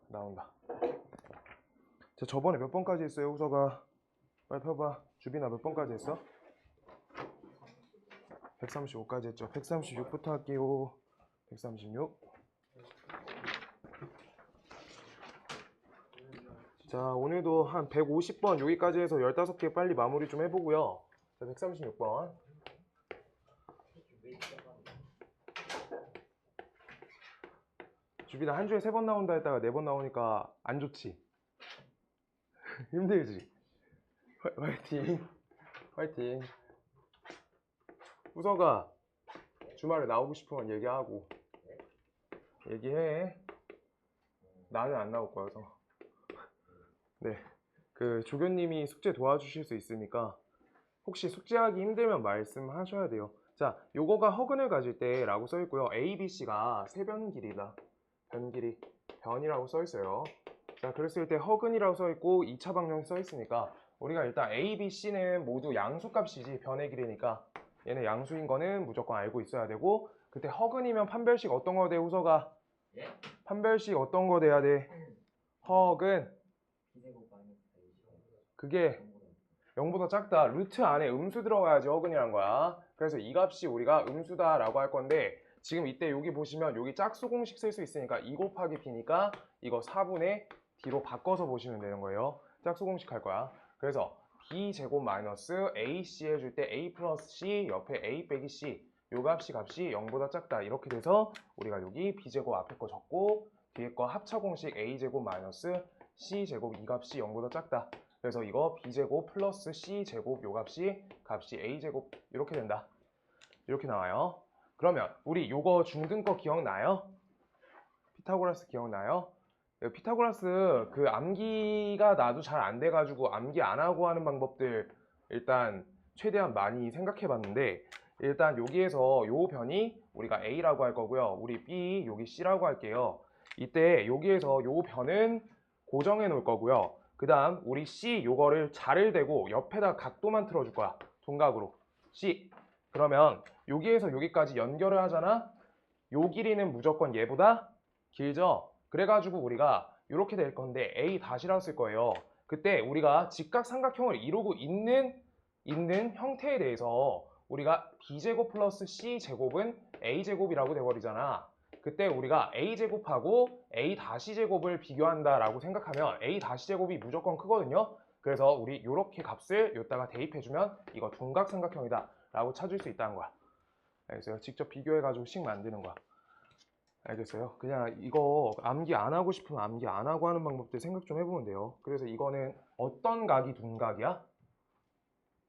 나온다. 자, 저번에 몇 번까지 했어요, 후서가? 빨리 펴봐. 주빈아 몇 번까지 했어? 135까지 했죠. 136부터 할게요. 136. 자, 오늘도 한 150번 여기까지 해서 15개 빨리 마무리 좀 해보고요. 자, 136번. 주빈아 한 주에 3번 나온다 했다가 4번 나오니까 안 좋지? 힘들지? 화이팅! 화이팅! 후서가 주말에 나오고 싶으면 얘기하고 얘기해. 나는 안 나올 거여서. 네, 그 조교님이 숙제 도와주실 수 있으니까 혹시 숙제하기 힘들면 말씀하셔야 돼요. 자, 요거가 허근을 가질 때 라고 써 있고요. A, B, C가 세변 길이다. 변 길이, 변이라고 써 있어요. 자, 그랬을 때 허근이라고 써 있고 2차 방정식 써 있으니까 우리가 일단 A, B, C는 모두 양수값이지 변의 길이니까 얘는 양수인 거는 무조건 알고 있어야 되고, 그때 허근이면 판별식 어떤 거 돼, 후서가? 예? 판별식 어떤 거 돼야 돼? 허근 그게 0보다 작다. 루트 안에 음수 들어가야지 허근이란 거야. 그래서 이 값이 우리가 음수다 라고 할 건데, 지금 이때 여기 보시면 여기 짝수 공식 쓸 수 있으니까 2 곱하기 b니까 이거 4분의 d로 바꿔서 보시면 되는 거예요. 짝수 공식 할 거야. 그래서 b제곱 마이너스 ac 해줄 때 a 플러스 c 옆에 a 빼기 c 요 값이 0보다 작다 이렇게 돼서 우리가 여기 b제곱 앞에 거 적고 뒤에 거 합차 공식 a제곱 마이너스 c제곱 이 값이 0보다 작다. 그래서 이거 b제곱 플러스 c제곱 요 값이 a제곱 이렇게 된다. 이렇게 나와요. 그러면 우리 요거 중등 거 기억나요? 피타고라스 기억나요? 피타고라스 그 암기가 나도 잘 안 돼가지고 암기 안 하고 하는 방법들 일단 최대한 많이 생각해 봤는데, 일단 여기에서 요 변이 우리가 A라고 할 거고요. 우리 B 여기 C라고 할게요. 이때 여기에서 요 변은 고정해 놓을 거고요. 그 다음 우리 C 요거를 자를 대고 옆에다 각도만 틀어줄 거야. 동각으로 C. 그러면 여기에서 여기까지 연결을 하잖아. 요 길이는 무조건 얘보다 길죠. 그래가지고 우리가 이렇게 될 건데 A 다시라고 쓸 거예요. 그때 우리가 직각삼각형을 이루고 있는 형태에 대해서 우리가 B제곱 플러스 C제곱은 A제곱이라고 돼버리잖아. 그때 우리가 A제곱하고 A 다시 제곱을 비교한다라고 생각하면 A 다시 제곱이 무조건 크거든요. 그래서 우리 이렇게 값을 여기다가 대입해주면 이거 둔각삼각형이다 라고 찾을 수 있다는 거야. 알겠어요? 직접 비교해가지고 식 만드는 거야. 알겠어요? 그냥 이거 암기 안 하고 싶으면 암기 안 하고 하는 방법들 생각 좀 해보면 돼요. 그래서 이거는 어떤 각이 둔각이야?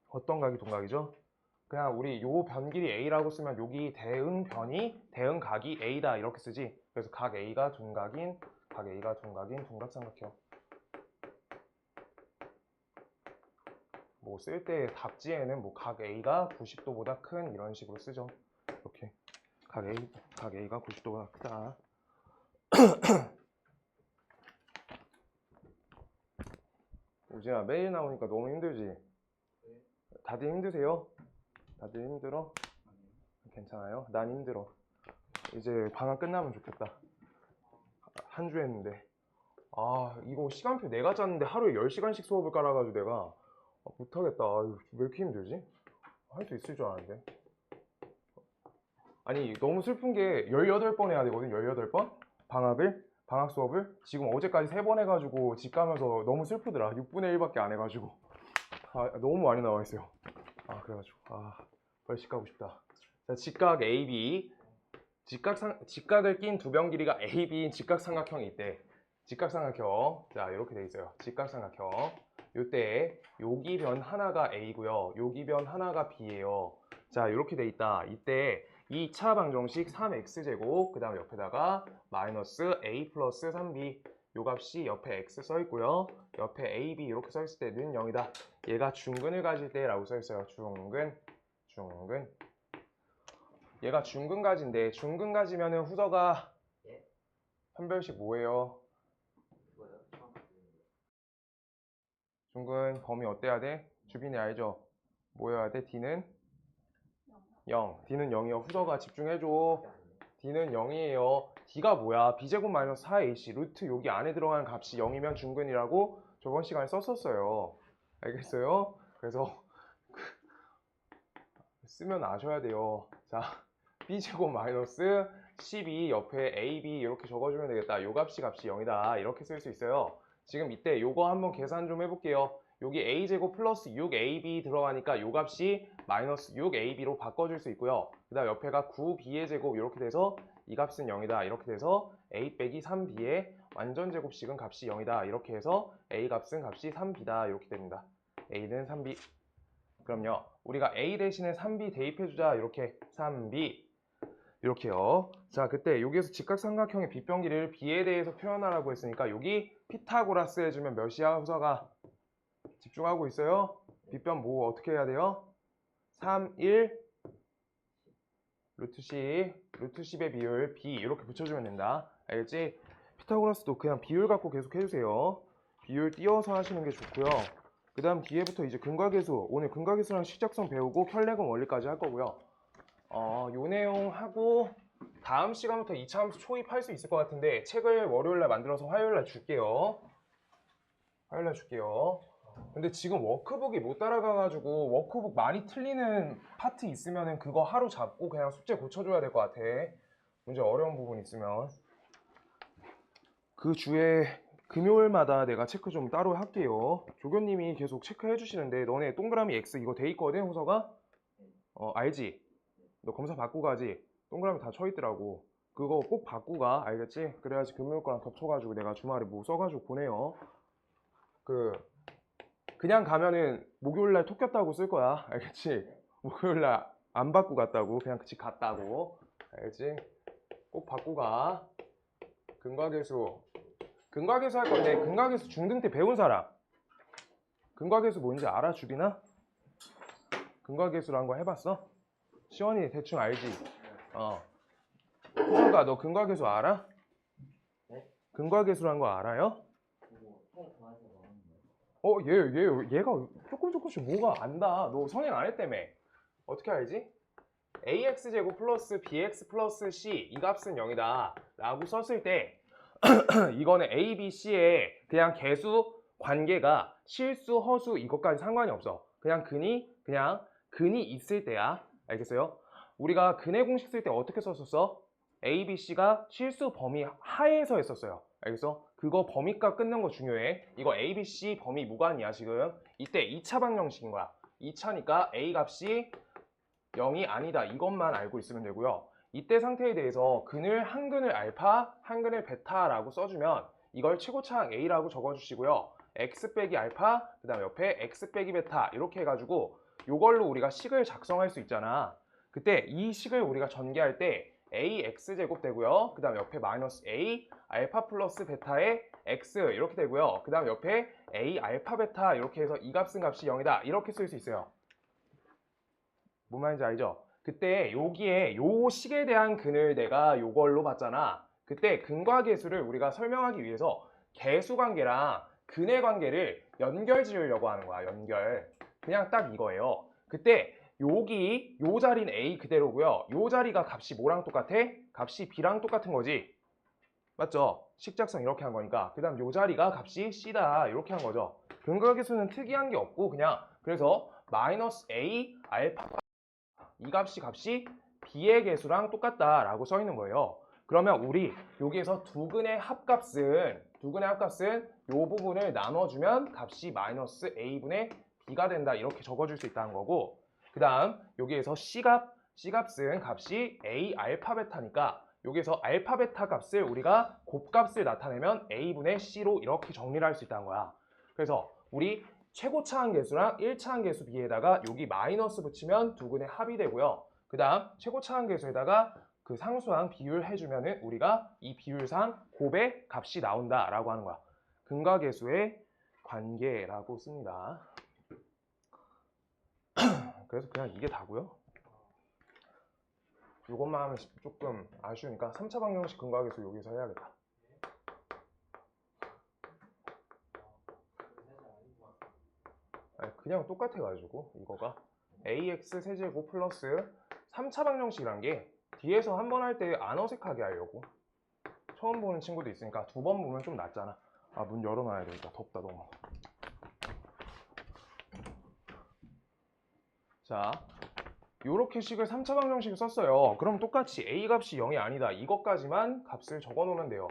어떤 각이 둔각이죠? 그냥 우리 요 변길이 A라고 쓰면 여기 대응 각이 A다 이렇게 쓰지. 그래서 각 A가 둔각인 둔각삼각형. 뭐 쓸 때 답지에는 뭐 각 A가 90도보다 큰 이런 식으로 쓰죠. 이렇게 각 A가 90도보다 크다. 우진아 매일 나오니까 너무 힘들지? 다들 힘드세요? 다들 힘들어? 괜찮아요? 난 힘들어. 이제 방학 끝나면 좋겠다. 한 주 했는데 이거 시간표 내가 짰는데 하루에 10시간씩 수업을 깔아가지고 내가 못하겠다. 왜 이렇게 힘들지? 할 수 있을 줄 알았는데. 아니 너무 슬픈 게 18번 해야 되거든. 18번? 방학 수업을 지금 어제까지 3번 해가지고 집 가면서 너무 슬프더라. 6분의 1밖에 안 해가지고 너무 많이 나와 있어요. 그래가지고 빨리 집 가고 싶다. 자, 직각 AB 직각을 낀 두 변 길이가 AB인 직각삼각형이 있대. 직각삼각형. 자, 이렇게 돼 있어요. 직각삼각형. 요때 여기 변 하나가 A고요. 여기 변 하나가 B예요. 자, 이렇게 돼 있다. 이때 2차 방정식 3x제곱 그 다음 옆에다가 마이너스 a 플러스 3b 요 값이 옆에 x 써 있고요. 옆에 ab 이렇게 써 있을 때는 0이다. 얘가 중근을 가질 때 라고 써 있어요. 중근. 얘가 중근 가진데 중근 가지면은 후서가 판별식 뭐예요? 중근 범위 어때야 돼? 주빈이 알죠? 뭐여야 돼? D는 0. D는 0이요. 후서가 집중해줘. D는 0이에요. D가 뭐야? B제곱 마이너스 4AC 루트 여기 안에 들어가는 값이 0이면 중근이라고 저번 시간에 썼었어요. 알겠어요? 그래서 쓰면 아셔야 돼요. 자, B제곱 마이너스 12 옆에 AB 이렇게 적어주면 되겠다. 요 값이 0이다. 이렇게 쓸 수 있어요. 지금 이때 요거 한번 계산 좀 해볼게요. 여기 A제곱 플러스 6AB 들어가니까 요 값이 마이너스 6AB로 바꿔줄 수 있고요. 그 다음 옆에가 9B의 제곱 이렇게 돼서 이 값은 0이다. 이렇게 돼서 A 빼기 3B의 완전 제곱식은 값이 0이다. 이렇게 해서 A 값은 값이 3B다. 이렇게 됩니다. A는 3B. 그럼요. 우리가 A 대신에 3B 대입해주자. 이렇게 3B. 이렇게요. 자, 그때 여기에서 직각삼각형의 빗변 길이를 B에 대해서 표현하라고 했으니까 여기 피타고라스 해주면 몇이야, 후서가? 집중하고 있어요? 빗변 뭐 어떻게 해야 돼요? 3, 1, 루트 10, 루트 10의 비율 B 이렇게 붙여주면 된다. 알겠지? 피타고라스도 그냥 비율 갖고 계속 해주세요. 비율 띄워서 하시는 게 좋고요. 그 다음 뒤에부터 이제 근과계수, 오늘 근과계수랑 시작성 배우고 혈내근 원리까지 할 거고요. 요 내용 하고 다음 시간부터 2차 함수 초입할 수 있을 것 같은데 책을 월요일날 만들어서 화요일날 줄게요. 화요일날 줄게요. 근데 지금 워크북이 못 따라가가지고 워크북 많이 틀리는 파트 있으면은 그거 하루 잡고 그냥 숙제 고쳐줘야 될 것 같아. 문제 어려운 부분 있으면 그 주에 금요일마다 내가 체크 좀 따로 할게요. 조교님이 계속 체크해 주시는데 너네 동그라미 X 이거 돼 있거든, 호서가? 알지? 너 검사 받고 가지? 동그라미 다 쳐 있더라고. 그거 꼭 받고 가, 알겠지? 그래야지 금요일 거랑 겹쳐가지고 내가 주말에 뭐 써가지고 보내요. 그냥 가면은 목요일날 톡겼다고 쓸 거야, 알겠지? 목요일날 안 받고 갔다고, 그냥 집 갔다고, 알겠지? 꼭 받고 가. 근과계수 할 건데 근과계수 중등 때 배운 사람 근과계수 뭔지 알아, 주빈아? 근과계수란 거 해봤어? 시원이 대충 알지? 호정가 너 근과계수 알아? 네? 근과계수란 거 알아요? 얘가 조금씩 뭐가 안다. 너 성행 안 했다며. 어떻게 알지? AX제곱 플러스 BX 플러스 C 이 값은 0이다 라고 썼을 때 이거는 A, B, C의 그냥 개수 관계가 실수, 허수 이것까지 상관이 없어. 그냥 근이 있을 때야. 알겠어요? 우리가 근의 공식 쓸 때 어떻게 썼었어? A, B, C가 실수 범위 하에서 했었어요. 알겠어? 그거 범위값 끊는 거 중요해. 이거 A, B, C 범위 무관이야 지금. 이때 2차 방정식인 거야. 2차니까 A 값이 0이 아니다. 이것만 알고 있으면 되고요. 이때 상태에 대해서 근을 한근을 알파, 한근을 베타라고 써주면 이걸 최고차항 A라고 적어주시고요. X 빼기 알파, 그 다음 옆에 X 빼기 베타 이렇게 해가지고 이걸로 우리가 식을 작성할 수 있잖아. 그때 이 식을 우리가 전개할 때 AX제곱 되고요. 그 다음 옆에 마이너스 A, 알파 플러스 베타의 X 이렇게 되고요. 그 다음 옆에 A, 알파, 베타 이렇게 해서 이 값은 값이 0이다. 이렇게 쓸 수 있어요. 뭔 말인지 알죠? 그때 여기에 요 식에 대한 근을 내가 요걸로 봤잖아. 그때 근과 계수를 우리가 설명하기 위해서 계수 관계랑 근의 관계를 연결 지으려고 하는 거야. 연결. 그냥 딱 이거예요. 그때 여기 요 자리는 A 그대로고요. 요 자리가 값이 뭐랑 똑같아? 값이 B랑 똑같은 거지. 맞죠? 식작성 이렇게 한 거니까. 그 다음 요 자리가 값이 C다. 이렇게 한 거죠. 근과 계수는 특이한 게 없고 그냥 그래서 마이너스 A 알파 이 값이 B의 개수랑 똑같다라고 써 있는 거예요. 그러면 우리 여기에서 두근의 합값은 이 부분을 나눠주면 값이 마이너스 A분의 B가 된다. 이렇게 적어줄 수 있다는 거고 그 다음 여기에서 C값은 값이 A 알파 베타니까 여기서 알파 베타 값을 우리가 곱값을 나타내면 A분의 C로 이렇게 정리를 할 수 있다는 거야. 그래서 우리 최고차항 계수랑 1차항 계수 B에다가 여기 마이너스 붙이면 두근의 합이 되고요. 그 다음 최고차항 계수에다가 그 상수항 비율 해주면은 우리가 이 비율상 곱의 값이 나온다라고 하는 거야. 근과 계수의 관계라고 씁니다. 그래서 그냥 이게 다고요. 이것만 하면 조금 아쉬우니까 3차 방정식 근과 계수 여기서 해야겠다. 그냥 똑같아가지고 이거가 AX 세제곱 플러스 3차 방정식이란 게 뒤에서 한 번 할 때 안 어색하게 하려고. 처음 보는 친구도 있으니까 2번 보면 좀 낫잖아. 아, 문 열어놔야 되겠다. 덥다 너무. 자, 요렇게 식을 3차 방정식을 썼어요. 그럼 똑같이 A 값이 0이 아니다. 이것까지만 값을 적어놓으면 돼요.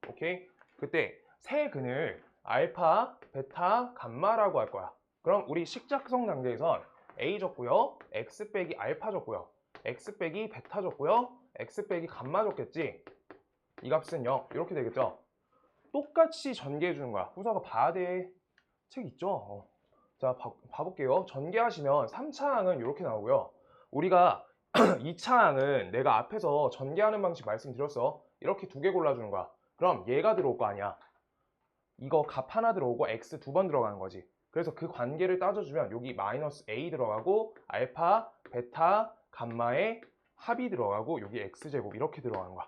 오케이? 그때 세 근을 알파, 베타, 감마라고 할 거야. 그럼 우리 식 작성 단계에선 A 적고요. X 빼기 알파 적고요. X 빼기 베타 적고요. X 빼기 감마 적겠지? 이 값은 0. 이렇게 되겠죠? 똑같이 전개해 주는 거야. 후사가 봐야 돼. 책 있죠? 자, 봐볼게요. 전개하시면 3차 항은 이렇게 나오고요. 우리가 2차 항은 내가 앞에서 전개하는 방식 말씀드렸어. 이렇게 2개 골라주는 거야. 그럼 얘가 들어올 거 아니야. 이거 값 하나 들어오고 x 2번 들어가는 거지. 그래서 그 관계를 따져주면 여기 마이너스 a 들어가고 알파, 베타, 감마의 합이 들어가고 여기 x제곱 이렇게 들어가는 거야.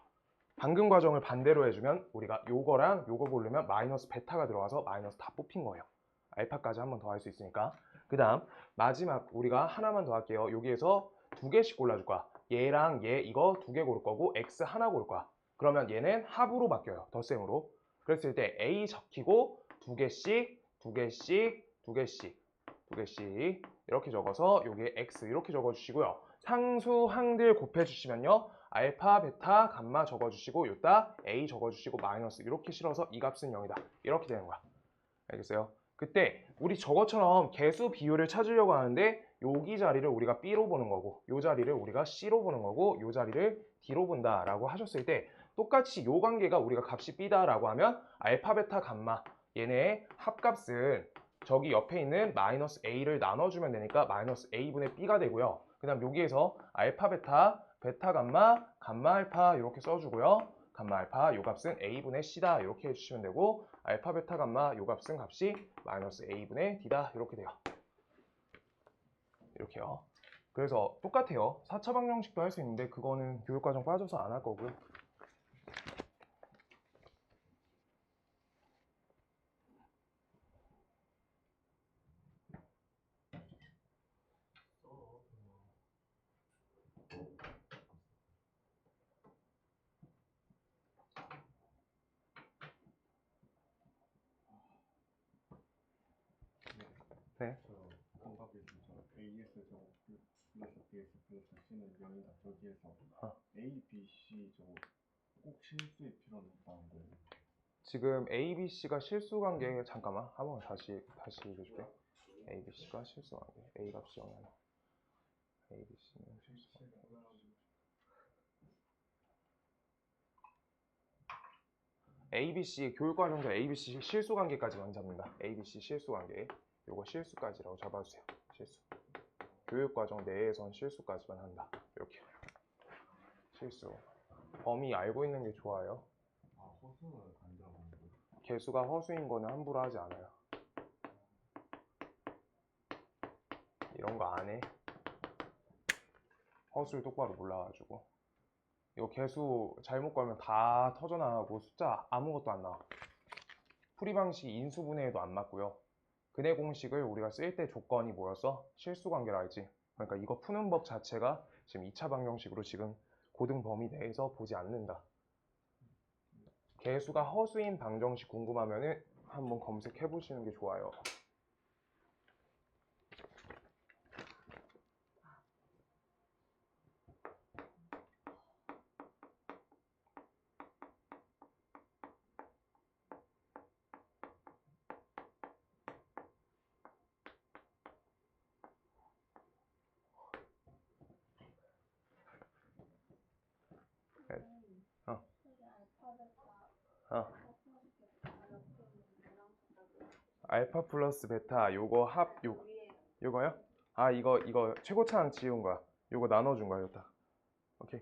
방금 과정을 반대로 해주면 우리가 요거랑 요거 고르면 마이너스 베타가 들어가서 마이너스 다 뽑힌 거예요. 알파까지 한 번 더 할 수 있으니까. 그 다음 마지막 우리가 하나만 더 할게요. 여기에서 2개씩 골라줄 거야. 얘랑 얘 이거 2개 고를 거고 x 하나 고를 거야. 그러면 얘는 합으로 바뀌어요. 덧셈으로. 그랬을 때 a 적히고 2개씩 2개씩 2개씩 2개씩 이렇게 적어서 여기에 x 이렇게 적어주시고요. 상수항들 곱해주시면요. 알파, 베타, 감마 적어주시고 요따 a 적어주시고 마이너스 이렇게 실어서 이 값은 0이다. 이렇게 되는 거야. 알겠어요? 그때 우리 저것처럼 개수 비율을 찾으려고 하는데 여기 자리를 우리가 B로 보는 거고 요 자리를 우리가 C로 보는 거고 요 자리를 D로 본다 라고 하셨을 때 똑같이 요 관계가 우리가 값이 B다 라고 하면 알파, 베타, 감마 얘네의 합값은 저기 옆에 있는 마이너스 A를 나눠주면 되니까 마이너스 A분의 B가 되고요. 그 다음 여기에서 알파, 베타, 베타, 감마, 감마, 알파 이렇게 써주고요. 감마, 알파 요 값은 A분의 C다 이렇게 해주시면 되고 알파, 베타, 감마 요 값은 값이 마이너스 A분의 D다 이렇게 돼요. 이렇게요. 그래서 똑같아요. 4차 방정식도 할 수 있는데 그거는 교육과정 빠져서 안 할 거고요. 네. 정답이 있죠. AS 저거 플러스 BS 플러스 C는 0이다. 저기에서 A, B, C 저거 꼭 실수일 필요는 없다는 거예요. 지금 A, B, C가 실수 관계 잠깐만 한번 다시 얘기해 줄게. A, B, C가 실수 관계. A 값이 0이 아니야. A, B, C는 실수 관계. A, B, C 교육과정도 A, B, C 실수 관계까지만 잡는다. A, B, C 실수 관계. 요거 실수까지라고 잡아주세요. 실수. 교육과정 내에선 실수까지만 한다. 이렇게. 실수. 범위 알고 있는 게 좋아요. 아, 허수는 안 들어가는 거예요? 개수가 허수인 거는 함부로 하지 않아요. 이런 거 안 해. 허수를 똑바로 몰라가지고. 이거 개수 잘못 걸면 다 터져나가고 숫자 아무것도 안 나와. 풀이 방식 인수분해에도 안 맞고요. 근해 공식을 우리가 쓸 때 조건이 뭐였어? 실수 관계라 했지. 그러니까 이거 푸는 법 자체가 지금 2차 방정식으로 지금 고등 범위 내에서 보지 않는다. 개수가 허수인 방정식 궁금하면은 한번 검색해 보시는 게 좋아요. 알파 플러스 베타 요거 요거요? 아 이거 최고차항 지운 거야. 요거 나눠준 거야. 요다. 오케이.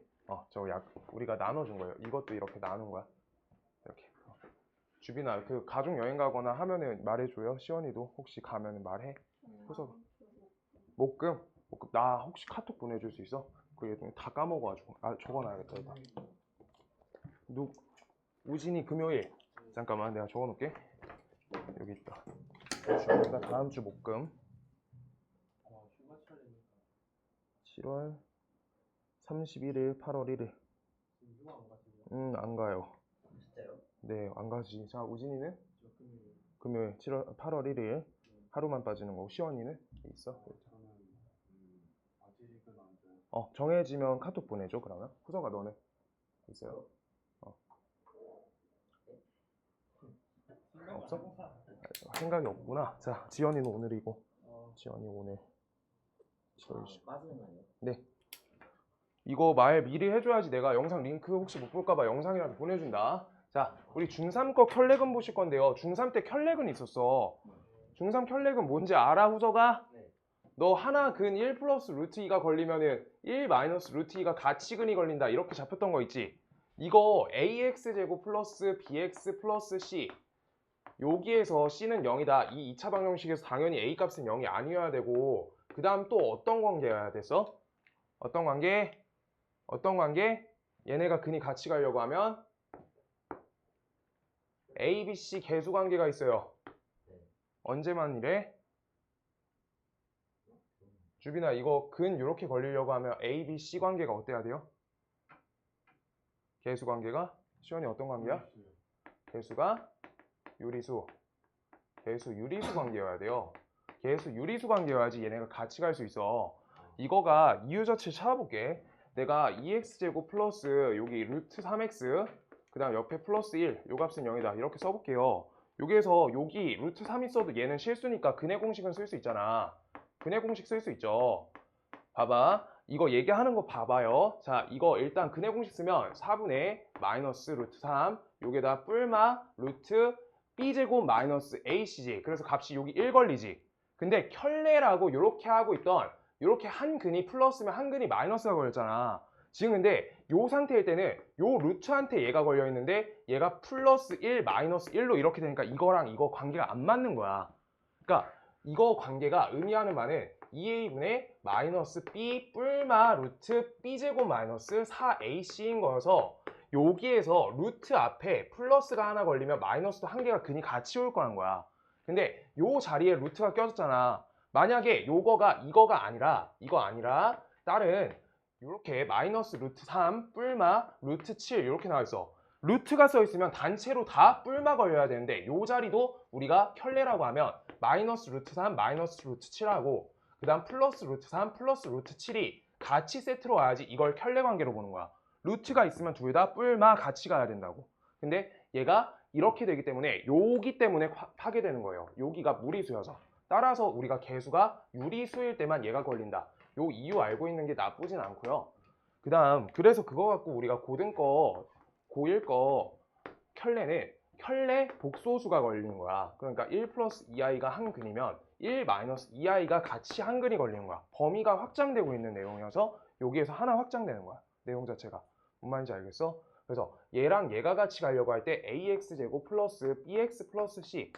우리가 나눠준 거예요. 이것도 이렇게 나눈 거야. 이렇게. 주빈아 그 가족 여행 가거나 하면은 말해줘요. 시원이도 혹시 가면은 말해. 그래서 목금 나 혹시 카톡 보내줄 수 있어? 그 다 까먹어가지고 적어놔야겠다. 일단. 우진이 금요일. 잠깐만 내가 적어놓을게. 여기 있다. 주빈이가 다음 주 목금. 7월 31일, 8월 1일. 휴가 안 가시고. 안 가요. 진짜요? 네, 안 가지. 자, 우진이는? 저 금요일. 금요일 8월 1일. 하루만 빠지는 거고, 시원이는? 있어? 저는 아직은 안 돼요. 정해지면 카톡 보내줘, 그러면. 후서가 너는? 있어요? 없어? 생각이 없구나. 자, 지연이는 오늘이고. 지연이 오늘. 7월 20. 빠지는 거예요? 네. 이거 말 미리 해줘야지 내가 영상 링크 혹시 못 볼까봐 영상이라도 보내준다. 자, 우리 중3 거 켤레근 보실 건데요. 중3 때 켤레근 있었어. 중3 켤레근 뭔지 알아, 후서가? 네. 너 하나 근 1 플러스 루트 2가 걸리면은 1 마이너스 루트 2가 같이 근이 걸린다. 이렇게 잡혔던 거 있지? 이거 ax 제곱 플러스 bx 플러스 c. 여기에서 c는 0이다. 이 2차 방정식에서 당연히 a 값은 0이 아니어야 되고, 그 다음 또 어떤 관계여야 됐어? 어떤 관계? 어떤 관계? 얘네가 근이 같이 가려고 하면 A, B, C 계수 관계가 있어요. 언제만 이래? 주빈아, 이거 근 이렇게 걸리려고 하면 A, B, C 관계가 어때야 돼요? 계수 관계가? 시원이 어떤 관계야? 계수가 유리수. 계수 유리수 관계여야 돼요. 계수 유리수 관계여야지 얘네가 같이 갈 수 있어. 이거가 이유 자체 찾아볼게. 내가 2x제곱 플러스 여기 루트 3x 그 다음 옆에 플러스 1 요 값은 0이다 이렇게 써볼게요. 여기에서 여기 루트 3 있어도 얘는 실수니까 근의 공식은 쓸 수 있잖아. 근의 공식 쓸 수 있죠. 봐봐, 이거 얘기하는 거 봐봐요. 자, 이거 일단 근의 공식 쓰면 4분의 마이너스 루트 3 여기에다 뿔마 루트 b제곱 마이너스 ac지. 그래서 값이 여기 1 걸리지. 근데 켤레라고 이렇게 하고 있던 이렇게 한 근이 플러스면 한 근이 마이너스가 걸렸잖아. 지금 근데 요 상태일 때는 요 루트한테 얘가 걸려 있는데 얘가 플러스 1 마이너스 1로 이렇게 되니까 이거랑 이거 관계가 안 맞는 거야. 그러니까 이거 관계가 의미하는 바는 2a분의 마이너스 b 뿔마 루트 b제곱 마이너스 4ac인 거여서 여기에서 루트 앞에 플러스가 하나 걸리면 마이너스도 한 개가 근이 같이 올 거란 거야. 근데 요 자리에 루트가 껴졌잖아. 만약에 요거가 이거가 아니라 이거 아니라 다른 이렇게 마이너스 루트 3 뿔마 루트 7 이렇게 나와 있어. 루트가 써 있으면 단체로 다 뿔마 걸려야 되는데 요 자리도 우리가 켤레라고 하면 마이너스 루트 3 마이너스 루트 7하고 그 다음 플러스 루트 3 플러스 루트 7이 같이 세트로 와야지 이걸 켤레 관계로 보는 거야. 루트가 있으면 둘 다 뿔마 같이 가야 된다고. 근데 얘가 이렇게 되기 때문에 여기 때문에 파괴되는 거예요. 여기가 무리수여서. 따라서 우리가 계수가 유리수일 때만 얘가 걸린다. 요 이유 알고 있는 게 나쁘진 않고요. 그 다음 그래서 그거 갖고 우리가 고등 거 고1 거 켤레는 켤레 복소수가 걸리는 거야. 그러니까 1 플러스 2i가 한 근이면 1 마이너스 2i가 같이 한 근이 걸리는 거야. 범위가 확장되고 있는 내용이어서 여기에서 하나 확장되는 거야. 내용 자체가. 뭔 말인지 알겠어? 그래서 얘랑 얘가 같이 가려고 할 때 ax제곱 플러스 bx 플러스 c는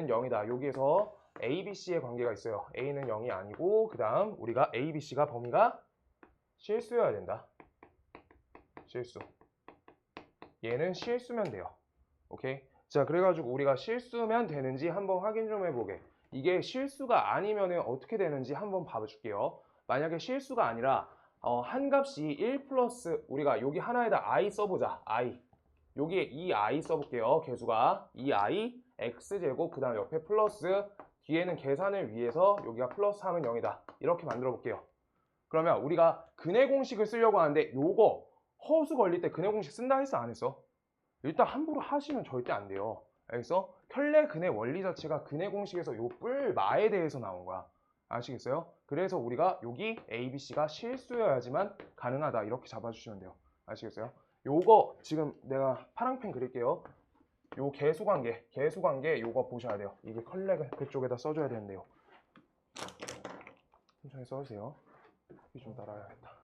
0이다. 여기에서 a, b, c의 관계가 있어요. a는 0이 아니고 그 다음 우리가 a, b, c가 범위가 실수여야 된다. 실수. 얘는 실수면 돼요. 오케이? 자, 그래가지고 우리가 실수면 되는지 한번 확인 좀 해보게. 이게 실수가 아니면 어떻게 되는지 한번 봐줄게요. 만약에 실수가 아니라 한 값이 1 플러스 우리가 여기 하나에다 i 써보자. i. 여기에 2i 써볼게요. 계수가 2i x제곱 그 다음 옆에 플러스 뒤에는 계산을 위해서 여기가 플러스 하면 0이다. 이렇게 만들어 볼게요. 그러면 우리가 근의 공식을 쓰려고 하는데 요거 허수 걸릴 때 근의 공식 쓴다 했어 안 했어? 일단 함부로 하시면 절대 안 돼요. 알겠어? 켤레 근의 원리 자체가 근의 공식에서 요 뿔마에 대해서 나온 거야. 아시겠어요? 그래서 우리가 여기 A, B, C가 실수여야지만 가능하다 이렇게 잡아주시면 돼요. 아시겠어요? 요거 지금 내가 파랑펜 그릴게요. 요 계수관계 요거 보셔야 돼요. 이게 컬레 그쪽에다 써줘야 되는데요. 천천히 써주세요. 이 좀 따라야겠다.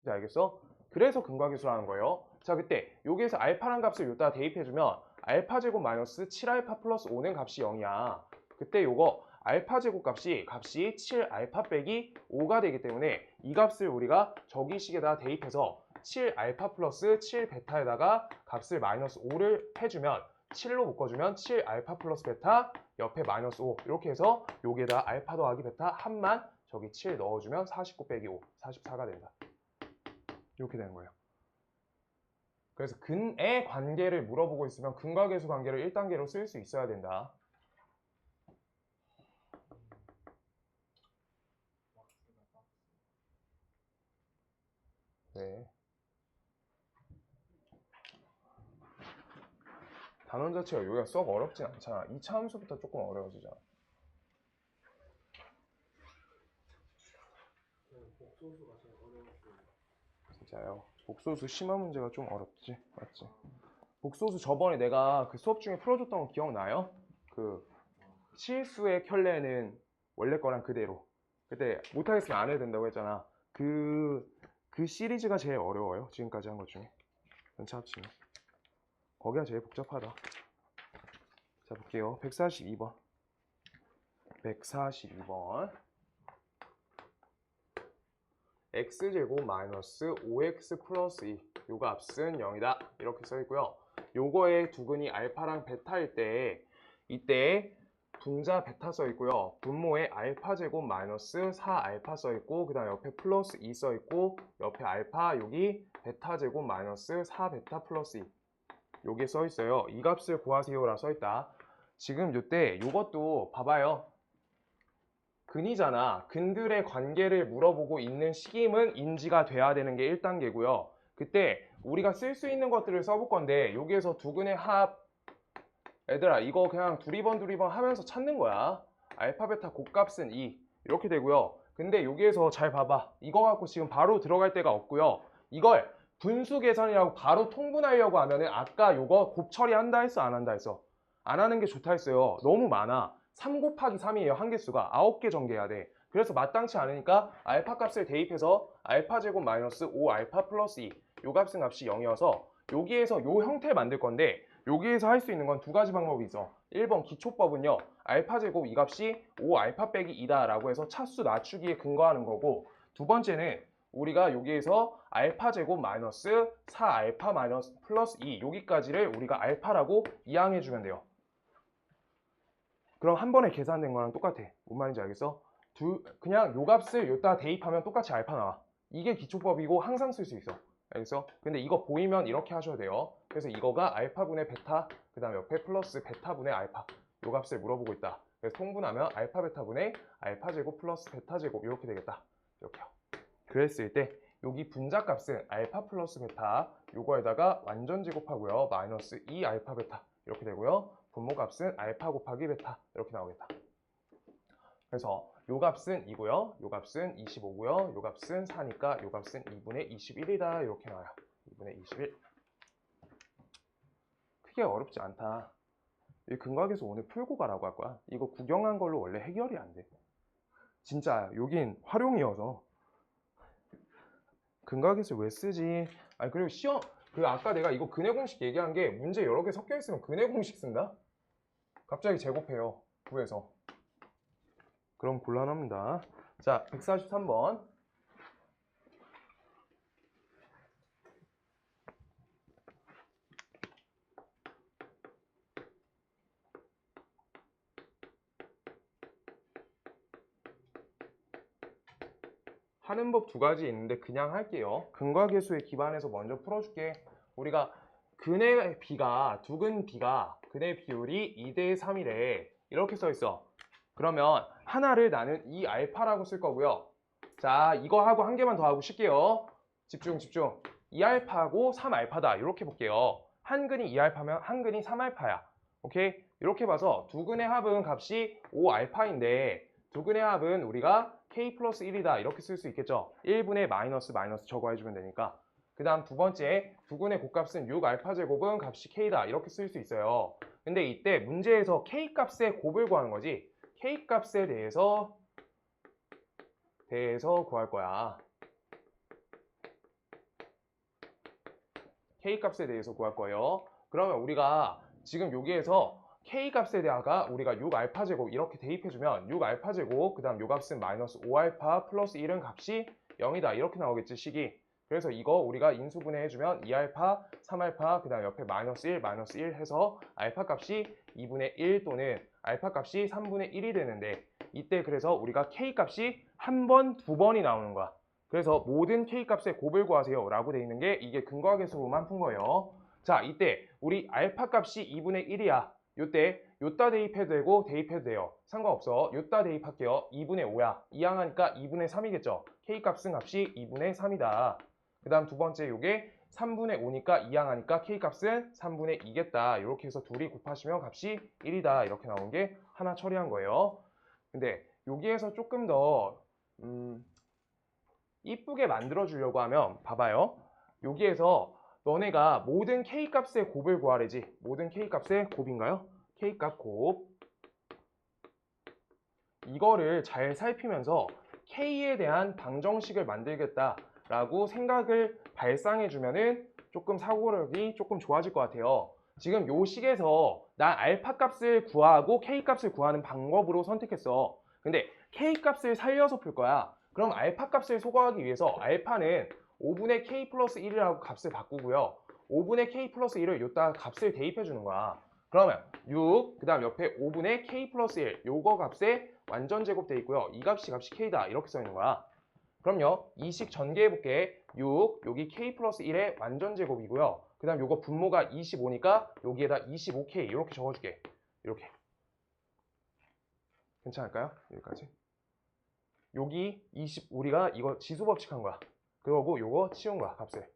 이제 알겠어? 그래서 근과계수라는 거예요. 자, 그때 여기에서 알파란 값을 여기다 대입해주면 알파 제곱 마이너스 7알파 플러스 5는 값이 0이야. 그때 요거 알파 제곱 값이 7알파 빼기 5가 되기 때문에 이 값을 우리가 저기식에다 대입해서 7알파 플러스 7베타에다가 값을 마이너스 5를 해주면 7로 묶어주면 7알파 플러스 베타 옆에 마이너스 5 이렇게 해서 여기에다 알파 더하기 베타 합만 저기 7 넣어주면 49 빼기 5 44가 된다. 이렇게 되는 거예요. 그래서 근의 관계를 물어보고 있으면 근과계수 관계를 1단계로 쓸 수 있어야 된다. 네. 단원 자체가 여기가 썩 어렵진 않잖아. 2차 함수부터 조금 어려워지잖아. 복소수가 제일 어려웠어요. 진짜요. 복소수 심화 문제가 좀 어렵지. 맞지? 복소수 저번에 내가 그 수업 중에 풀어줬던 거 기억나요? 그 실수의 켤레는 원래 거랑 그대로. 그때 못하겠으면 안 해도 된다고 했잖아. 그 시리즈가 제일 어려워요. 지금까지 한 것 중에. 전체 합치면. 거기가 제일 복잡하다. 자, 볼게요. 142번. 142번. x제곱 마이너스 5x 플러스 2. 요 값은 0이다. 이렇게 써있고요. 요거의 두근이 알파랑 베타일 때 이때 분자 베타 써있고요. 분모에 알파 제곱 마이너스 4알파 써있고 그 다음 옆에 플러스 2 써있고 옆에 알파 여기 베타 제곱 마이너스 4베타 플러스 2 여기에 써있어요. 이 값을 구하세요라 써있다. 지금 요때 요것도 봐봐요. 근이잖아. 근들의 관계를 물어보고 있는 식임은 인지가 돼야 되는 게 1단계고요. 그때 우리가 쓸 수 있는 것들을 써볼 건데 여기에서 두근의 합 얘들아 이거 그냥 두리번 하면서 찾는 거야. 알파 베타 곱값은 2 이렇게 되고요. 근데 여기에서 잘 봐봐. 이거 갖고 지금 바로 들어갈 데가 없고요. 이걸 분수 계산이라고 바로 통분하려고 하면은 아까 요거 곱 처리한다 했어 안 한다 했어? 안 하는 게 좋다 했어요. 너무 많아. 3 곱하기 3이에요. 한개수가 9개 전개해야 돼. 그래서 마땅치 않으니까 알파 값을 대입해서 알파 제곱 마이너스 5알파 플러스 2 요 값은 값이 0이어서 여기에서 요 형태 만들 건데 여기에서 할 수 있는 건 두 가지 방법이 있어. 1번 기초법은요. 알파 제곱 이 값이 5알파 빼기 2다 라고 해서 차수 낮추기에 근거하는 거고 두 번째는 우리가 여기에서 알파 제곱 마이너스 4알파 마이너스 플러스 2 여기까지를 우리가 알파라고 이항해 주면 돼요. 그럼 한 번에 계산된 거랑 똑같아. 뭔 말인지 알겠어? 그냥 요 값을 여기다 대입하면 똑같이 알파 나와. 이게 기초법이고 항상 쓸 수 있어. 알겠어? 근데 이거 보이면 이렇게 하셔도 돼요. 그래서 이거가 알파분의 베타, 그 다음 옆에 플러스 베타분의 알파 요 값을 물어보고 있다. 그래서 통분하면 알파 베타분의 알파 제곱 플러스 베타 제곱 이렇게 되겠다. 이렇게요. 그랬을 때 여기 분자 값은 알파 플러스 베타 요거에다가 완전 제곱하고요. 마이너스 2 알파 베타 이렇게 되고요. 분모 값은 알파 곱하기 베타 이렇게 나오겠다. 그래서 요 값은 2고요. 요 값은 25고요. 요 값은 4니까 요 값은 2분의 21이다. 이렇게 나와요. 2분의 21. 크게 어렵지 않다. 이 근각에서 오늘 풀고 가라고 할 거야. 이거 구경한 걸로 원래 해결이 안 돼. 진짜 여긴 활용이어서. 근각에서 왜 쓰지? 아니 그리고 시험 아까 내가 이거 근해 공식 얘기한 게 문제 여러 개 섞여 있으면 근해 공식 쓴다? 갑자기 제곱해요. 구해서. 그럼 곤란합니다. 자, 143번. 하는 법 두 가지 있는데 그냥 할게요. 근과계수에 기반해서 먼저 풀어줄게. 우리가 근의 비가 두근 비가 근의 비율이 2대 3이래. 이렇게 써 있어. 그러면 하나를 나는 2알파라고 쓸 거고요. 자, 이거 하고 한 개만 더 하고 쉴게요. 집중. 2알파고 3알파다. 이렇게 볼게요. 한 근이 2알파면 한 근이 3알파야. 오케이? 이렇게 봐서 두 근의 합은 값이 5알파인데 두 근의 합은 우리가 k 플러스 1이다. 이렇게 쓸 수 있겠죠? 1분의 마이너스 저거 해주면 되니까. 그 다음 두 번째 두 근의 곱값은 6알파 제곱은 값이 k다. 이렇게 쓸 수 있어요. 근데 이때 문제에서 k 값의 곱을 구하는 거지. k 값에 대해서 구할 거야. K값에 대해서 구할 거예요. 그러면 우리가 지금 여기에서 K값에다가 우리가 6알파제곱 이렇게 대입해주면 6알파제곱 그 다음 요 값은 마이너스 5알파 플러스 1은 값이 0이다 이렇게 나오겠지 식이. 그래서 이거 우리가 인수분해 해주면 2알파 3알파 그 다음 옆에 마이너스 1 해서 알파 값이 2분의 1 또는 알파 값이 3분의 1이 되는데 이때 그래서 우리가 K값이 한 번, 두 번이 나오는 거야. 그래서 모든 K값의 곱을 구하세요 라고 돼 있는 게 이게 근거하계수로만 푼 거예요. 자, 이때 우리 알파 값이 2분의 1이야. 요때 요따 대입해도 되고 대입해도 돼요. 상관없어. 요따 대입할게요. 2분의 5야. 이항하니까 2분의 3이겠죠. K값은 값이 2분의 3이다. 그 다음 두 번째 요게 3분의 5니까 이항하니까 K값은 3분의 2겠다. 이렇게 해서 둘이 곱하시면 값이 1이다. 이렇게 나온 게 하나 처리한 거예요. 근데 여기에서 조금 더 이쁘게 만들어 주려고 하면 봐봐요. 여기에서 너네가 모든 K값의 곱을 구하래지. 모든 K값의 곱인가요? K값 곱. 이거를 잘 살피면서 K에 대한 방정식을 만들겠다라고 생각을 발상해 주면은 조금 사고력이 조금 좋아질 것 같아요. 지금 요 식에서 난 알파 값을 구하고 K 값을 구하는 방법으로 선택했어. 근데 K 값을 살려서 풀 거야. 그럼 알파 값을 소거하기 위해서 알파는 5분의 K 플러스 1이라고 값을 바꾸고요. 5분의 K 플러스 1을 요따 값을 대입해 주는 거야. 그러면 6, 그 다음 옆에 5분의 K 플러스 1, 요거 값에 완전 제곱돼 있고요. 이 값이 K다. 이렇게 써 있는 거야. 그럼요. 이 식 전개해 볼게. 6, 여기 K 플러스 1의 완전 제곱이고요. 그 다음 요거 분모가 25니까 여기에다 25K 이렇게 적어줄게. 이렇게. 괜찮을까요? 여기까지. 여기 20, 우리가 이거 지수 법칙한 거야. 그러고 요거 치운 거야, 값을.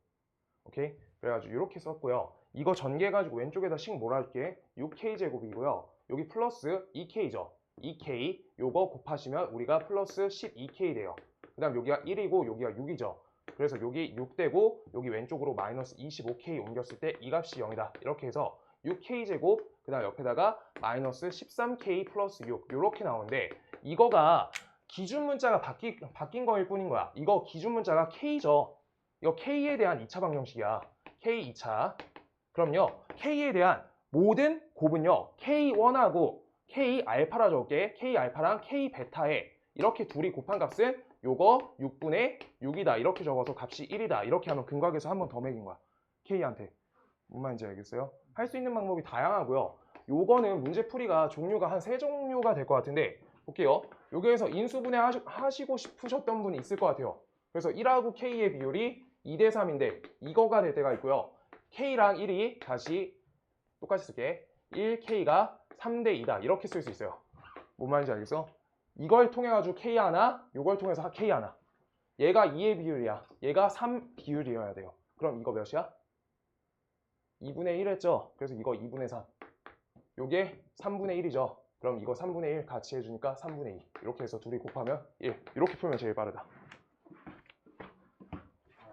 오케이? 그래가지고 이렇게 썼고요. 이거 전개해가지고 왼쪽에다 식 몰아줄게. 6K 제곱이고요. 여기 플러스 2K죠. 2K 요거 곱하시면 우리가 플러스 12K 돼요. 그 다음 여기가 1이고 여기가 6이죠. 그래서 여기 6되고 여기 왼쪽으로 마이너스 25K 옮겼을 때 이 값이 0이다. 이렇게 해서 6K 제곱 그 다음 옆에다가 마이너스 13K 플러스 6 이렇게 나오는데 이거가 기준 문자가 바뀐 거일 뿐인 거야. 이거 기준 문자가 K죠. 이거 K에 대한 2차 방정식이야. K 2차. 그럼요. K에 대한 모든 곱은요. K1하고 K 알파라 적을게. K 알파랑 K 베타에 이렇게 둘이 곱한 값은 요거 6분의 6이다. 이렇게 적어서 값이 1이다. 이렇게 하면 근각에서 한 번 더 매긴 거야. K한테. 뭔 말인지 알겠어요? 할 수 있는 방법이 다양하고요. 요거는 문제풀이가 종류가 한 3종류가 될 것 같은데 볼게요. 여기에서 인수분해 하시고 싶으셨던 분이 있을 것 같아요. 그래서 1하고 K의 비율이 2대 3인데 이거가 될 때가 있고요. K랑 1이 다시 똑같이 쓸게. 1K가 3대 2다. 이렇게 쓸 수 있어요. 뭔 말인지 알겠어? 이걸 통해 가지고 K 하나, 이걸 통해서 K 하나. 얘가 2의 비율이야. 얘가 3 비율이어야 돼요. 그럼 이거 몇이야? 2분의 1 했죠? 그래서 이거 2분의 3. 요게 3분의 1이죠. 그럼 이거 3분의 1 같이 해주니까 3분의 2. 이렇게 해서 둘이 곱하면 1. 이렇게 풀면 제일 빠르다.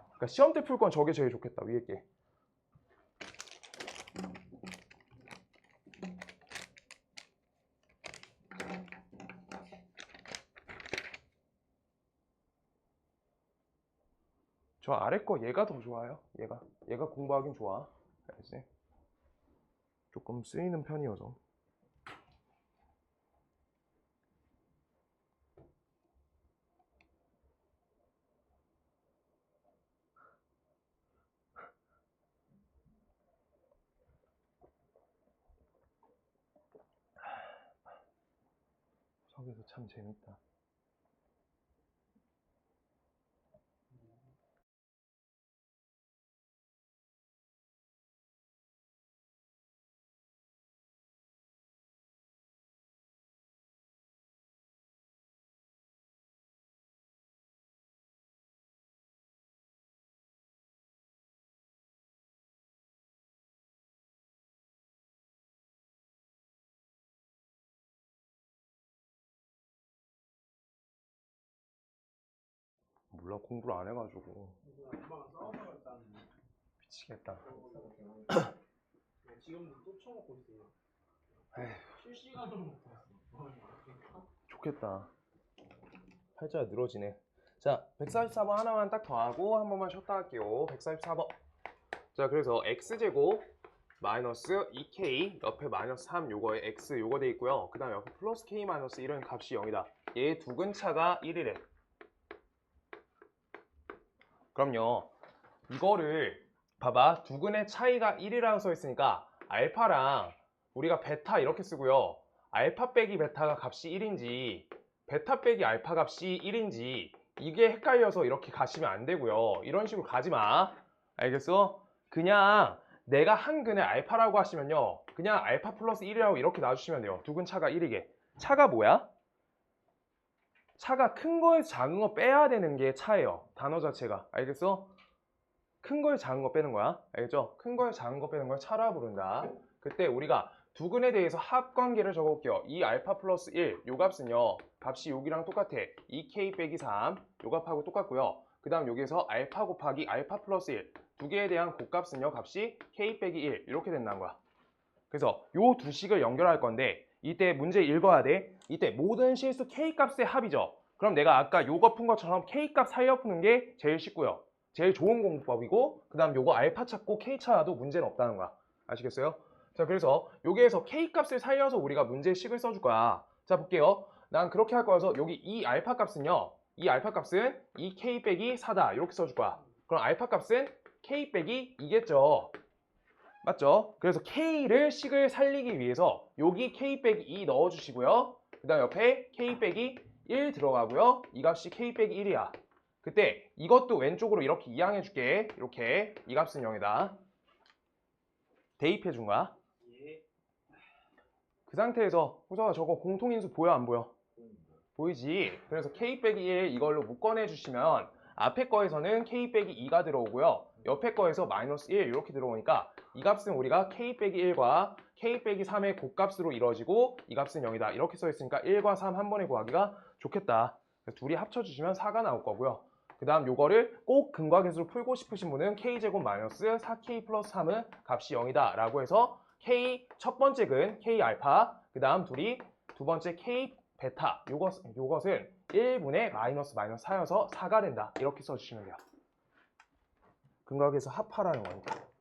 그러니까 시험 때 풀 건 저게 제일 좋겠다. 위에 게. 저 아래 거 얘가 더 좋아요. 얘가 공부하긴 좋아. 알지? 조금 쓰이는 편이어서. 석에서 참 재밌다. 몰라, 공부를 안 해가지고. 엄마가 싸워버렸다는 미치겠다. 지금도 또 처먹고 있어요. 에휴. 실시간으로 먹고 있어. 좋겠다. 팔자가 늘어지네. 자, 144번 하나만 딱 더 하고 한 번만 쉬었다 할게요. 144번. 자, 그래서 x제곱 마이너스 2k 옆에 마이너스 3 요거에 x 요거 돼 있고요. 그 다음에 옆에 플러스 k 마이너스 1은 값이 0이다. 얘 두근차가 1이래. 그럼요. 이거를 봐봐. 두근의 차이가 1이라고 써 있으니까 알파랑 우리가 베타 이렇게 쓰고요. 알파 빼기 베타가 값이 1인지 베타 빼기 알파 값이 1인지 이게 헷갈려서 이렇게 가시면 안 되고요. 이런 식으로 가지 마. 알겠어? 그냥 내가 한 근을 알파라고 하시면요. 그냥 알파 플러스 1이라고 이렇게 놔주시면 돼요. 두근 차가 1이게. 차가 뭐야? 차가 큰 거에서 작은 거 빼야 되는 게 차예요. 단어 자체가. 알겠어? 큰 거에서 작은 거 빼는 거야. 알겠죠? 큰 거에서 작은 거 빼는 걸 차라 부른다. 그때 우리가 두근에 대해서 합관계를 적어볼게요. 2 알파 플러스 1, 요 값은요. 값이 여기랑 똑같아. 2k 빼기 3, 요 값하고 똑같고요. 그 다음 여기서 알파 곱하기 알파 플러스 1, 두 개에 대한 곱값은요. 값이 k 빼기 1, 이렇게 된다는 거야. 그래서 요 두 식을 연결할 건데 이때 문제 읽어야 돼. 이때 모든 실수 k 값의 합이죠. 그럼 내가 아까 요거 푼 것처럼 k 값 살려 푸는 게 제일 쉽고요. 제일 좋은 공부법이고 그 다음 요거 알파 찾고 k 찾아도 문제는 없다는 거야. 아시겠어요? 자, 그래서 여기에서 k 값을 살려서 우리가 문제식을 써줄 거야. 자, 볼게요. 난 그렇게 할 거여서 여기 이 알파 값은요. 이 알파 값은 2k 빼기 4다. 이렇게 써줄 거야. 그럼 알파 값은 k 빼기 2겠죠. 맞죠? 그래서 k를 식을 살리기 위해서 여기 k 빼기 2 넣어주시고요. 그 다음 옆에 k 빼기 1 들어가고요. 이 값이 k 빼기 1이야. 그때 이것도 왼쪽으로 이렇게 이항해 줄게. 이렇게 이 값은 0이다. 대입해 준 거야. 예. 그 상태에서 호서가 저거 공통인수 보여 안 보여? 보이지? 그래서 k 빼기 1 이걸로 묶어내 주시면 앞에 거에서는 k 빼기 2가 들어오고요. 옆에 거에서 마이너스 1 이렇게 들어오니까 이 값은 우리가 k 빼기 1과 k 빼기 3의 곱값으로 이루어지고 이 값은 0이다. 이렇게 써 있으니까 1과 3 한 번에 구하기가 좋겠다. 그래서 둘이 합쳐주시면 4가 나올 거고요. 그 다음 요거를 꼭 근과계수로 풀고 싶으신 분은 k제곱 마이너스 4k 플러스 3은 값이 0이다 라고 해서 k 첫 번째 근 k 알파 그 다음 둘이 두 번째 k 베타 요것은 1분의 마이너스 4여서 4가 된다. 이렇게 써주시면 돼요. 근각에서 합하라는 거니까.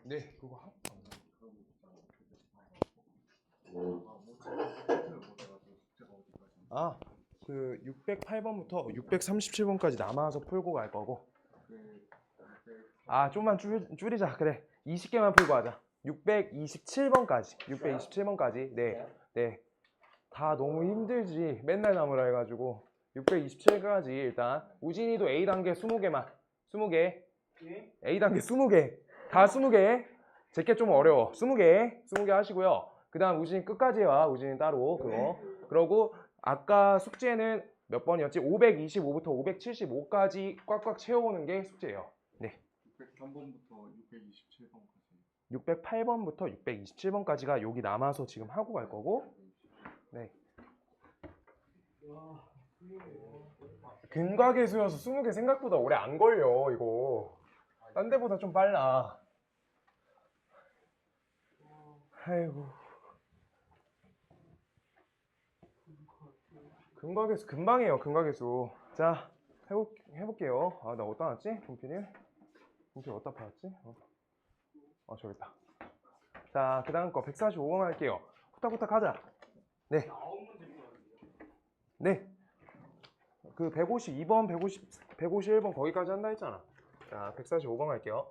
네, 그거 하. 그런 거 있잖아요. 못 해가지고 숙제가 어디까지? 그 608번부터 637번까지 남아서 풀고 갈 거고. 좀만 줄이자. 그래. 20개만 풀고 하자. 627번까지. 627번까지. 네. 네. 다 너무 힘들지. 맨날 남으라 해가지고. 627까지 일단. 우진이도 A단계 20개만. 20개. 예? A단계 20개. 다 20개. 제게 좀 어려워. 20개. 20개 하시고요. 그 다음 우진이 끝까지 와. 우진이 따로. 그거. 그러고 아까 숙제는 몇 번이었지? 525부터 575까지 꽉꽉 채워오는 게 숙제예요. 네. 603번부터 627번까지. 608번부터 627번까지가 여기 남아서 지금 하고 갈 거고. 네. 근과계수여서 20개 생각보다 오래 안 걸려, 이거. 딴 데보다 좀 빨라. 아이고. 근과계수 금방이에요. 근과계수. 자, 해볼게요. 나 어디다 놨지? 분필 어디다 받았지? 저기 있다. 자, 그 다음 거 145번 할게요. 후딱후딱 하자. 네. 9문제 네. 그 152번, 151번 거기까지 한다 했잖아. 자, 145번 할게요.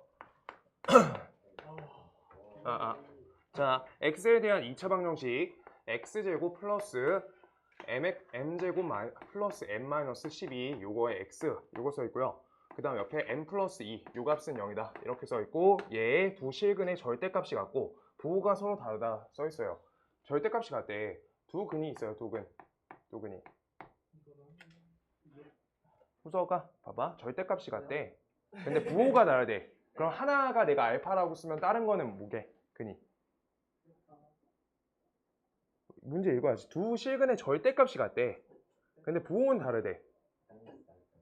자, x에 대한 2차 방정식 x제곱 플러스 m제곱 플러스 m-12 요거에 x 요거 써있고요. 그 다음 옆에 m 플러스 2 요 값은 0이다 이렇게 써있고, 얘의 두 실근의 절대값이 같고 부호가 서로 다르다 써있어요. 절대값이 같대. 두 근이 있어요. 두 근이. 후서가 봐봐, 절대값이 같대. 근데 부호가 다르대. 그럼 하나가 내가 알파라고 쓰면 다른 거는 뭐게? 근이. 문제 읽어야지. 두 실근의 절대값이 같대. 근데 부호는 다르대.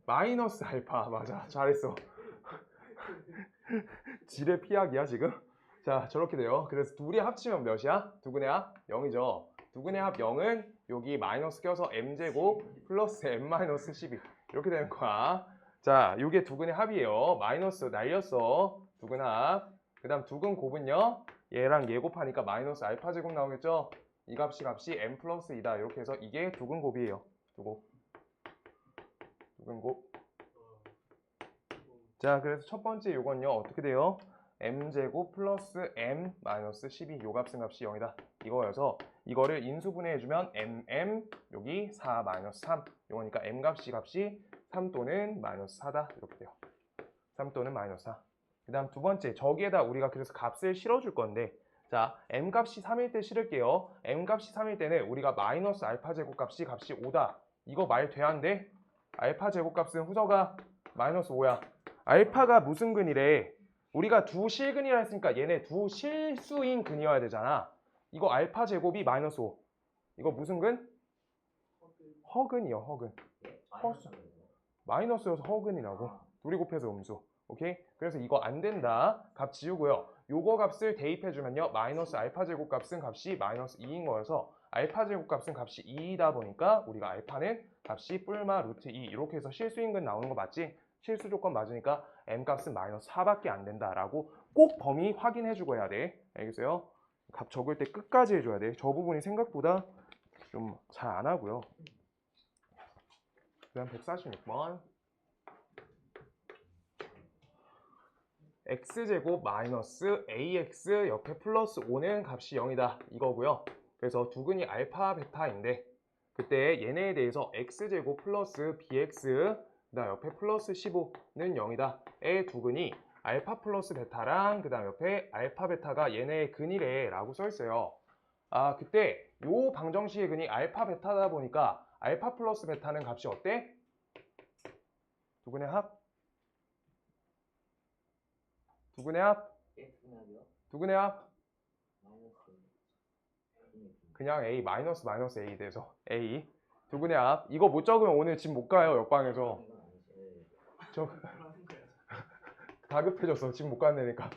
마이너스 알파. 맞아, 잘했어. 지뢰 피하기야 지금. 자, 저렇게 돼요. 그래서 둘이 합치면 몇이야? 두근의 합 0이죠. 두근의 합 0은 여기 마이너스 껴서 m제곱 플러스 m-12 이렇게 되는 거야. 자, 이게 두근의 합이에요. 마이너스 날렸어. 두근 합. 그 다음 두근 곱은요, 얘랑 얘 곱하니까 마이너스 알파 제곱 나오겠죠. 이 값이 m 플러스 2다 이렇게 해서 이게 두근 곱이에요. 두근 곱. 자, 그래서 첫 번째 요건요 어떻게 돼요? m제곱 플러스 m 마이너스 12 요 값은 값이 0이다 이거여서 이거를 인수분해해주면 mm 여기 4 마이너스 3 요거니까 m 값이 3 또는 마이너스 4다 이렇게 돼요. 3 또는 마이너스 4. 그 다음 두 번째, 저기에다 우리가 그래서 값을 실어줄 건데, 자, m 값이 3일 때 실을게요. m 값이 3일 때는 우리가 마이너스 알파 제곱 값이 5다 이거 말 돼야 안 돼? 알파 제곱 값은 후서가 마이너스 5야. 알파가 무슨 근이래? 우리가 두 실근이라 했으니까 얘네 두 실수인 근이어야 되잖아. 이거 알파 제곱이 마이너스 5. 이거 무슨 근? 허근이요, 허근. 허수. 마이너스여서 허근이라고. 둘이 곱해서 음수. 오케이? 그래서 이거 안 된다. 값 지우고요. 요거 값을 대입해주면요, 마이너스 알파 제곱 값은 값이 마이너스 2인 거여서 알파 제곱 값은 값이 2이다 보니까 우리가 알파는 값이 뿔마 루트 2 이렇게 해서 실수인근 나오는 거 맞지? 실수 조건 맞으니까 m 값은 마이너스 4밖에 안 된다라고 꼭 범위 확인해주고 해야 돼. 알겠어요? 값 적을 때 끝까지 해줘야 돼. 저 부분이 생각보다 좀 잘 안 하고요. 그 다음 146번. x제곱 마이너스 ax 옆에 플러스 5는 값이 0이다 이거고요. 그래서 두근이 알파 베타인데 그때 얘네에 대해서 x제곱 플러스 bx 그다음 옆에 플러스 15는 0이다 의 두근이 알파 플러스 베타랑 그다음 옆에 알파 베타가 얘네의 근이래 라고 써있어요. 그때 요 방정식의 근이 알파 베타다 보니까 알파 플러스 베타는 값이 어때? 두근의 합? 두근의 합? 두근의 합? 그냥 A 마이너스 A 돼서 A 두근의 합. 이거 못 적으면 오늘 집 못 가요. 옆방에서 저 다급해져서 집 못 간다니까.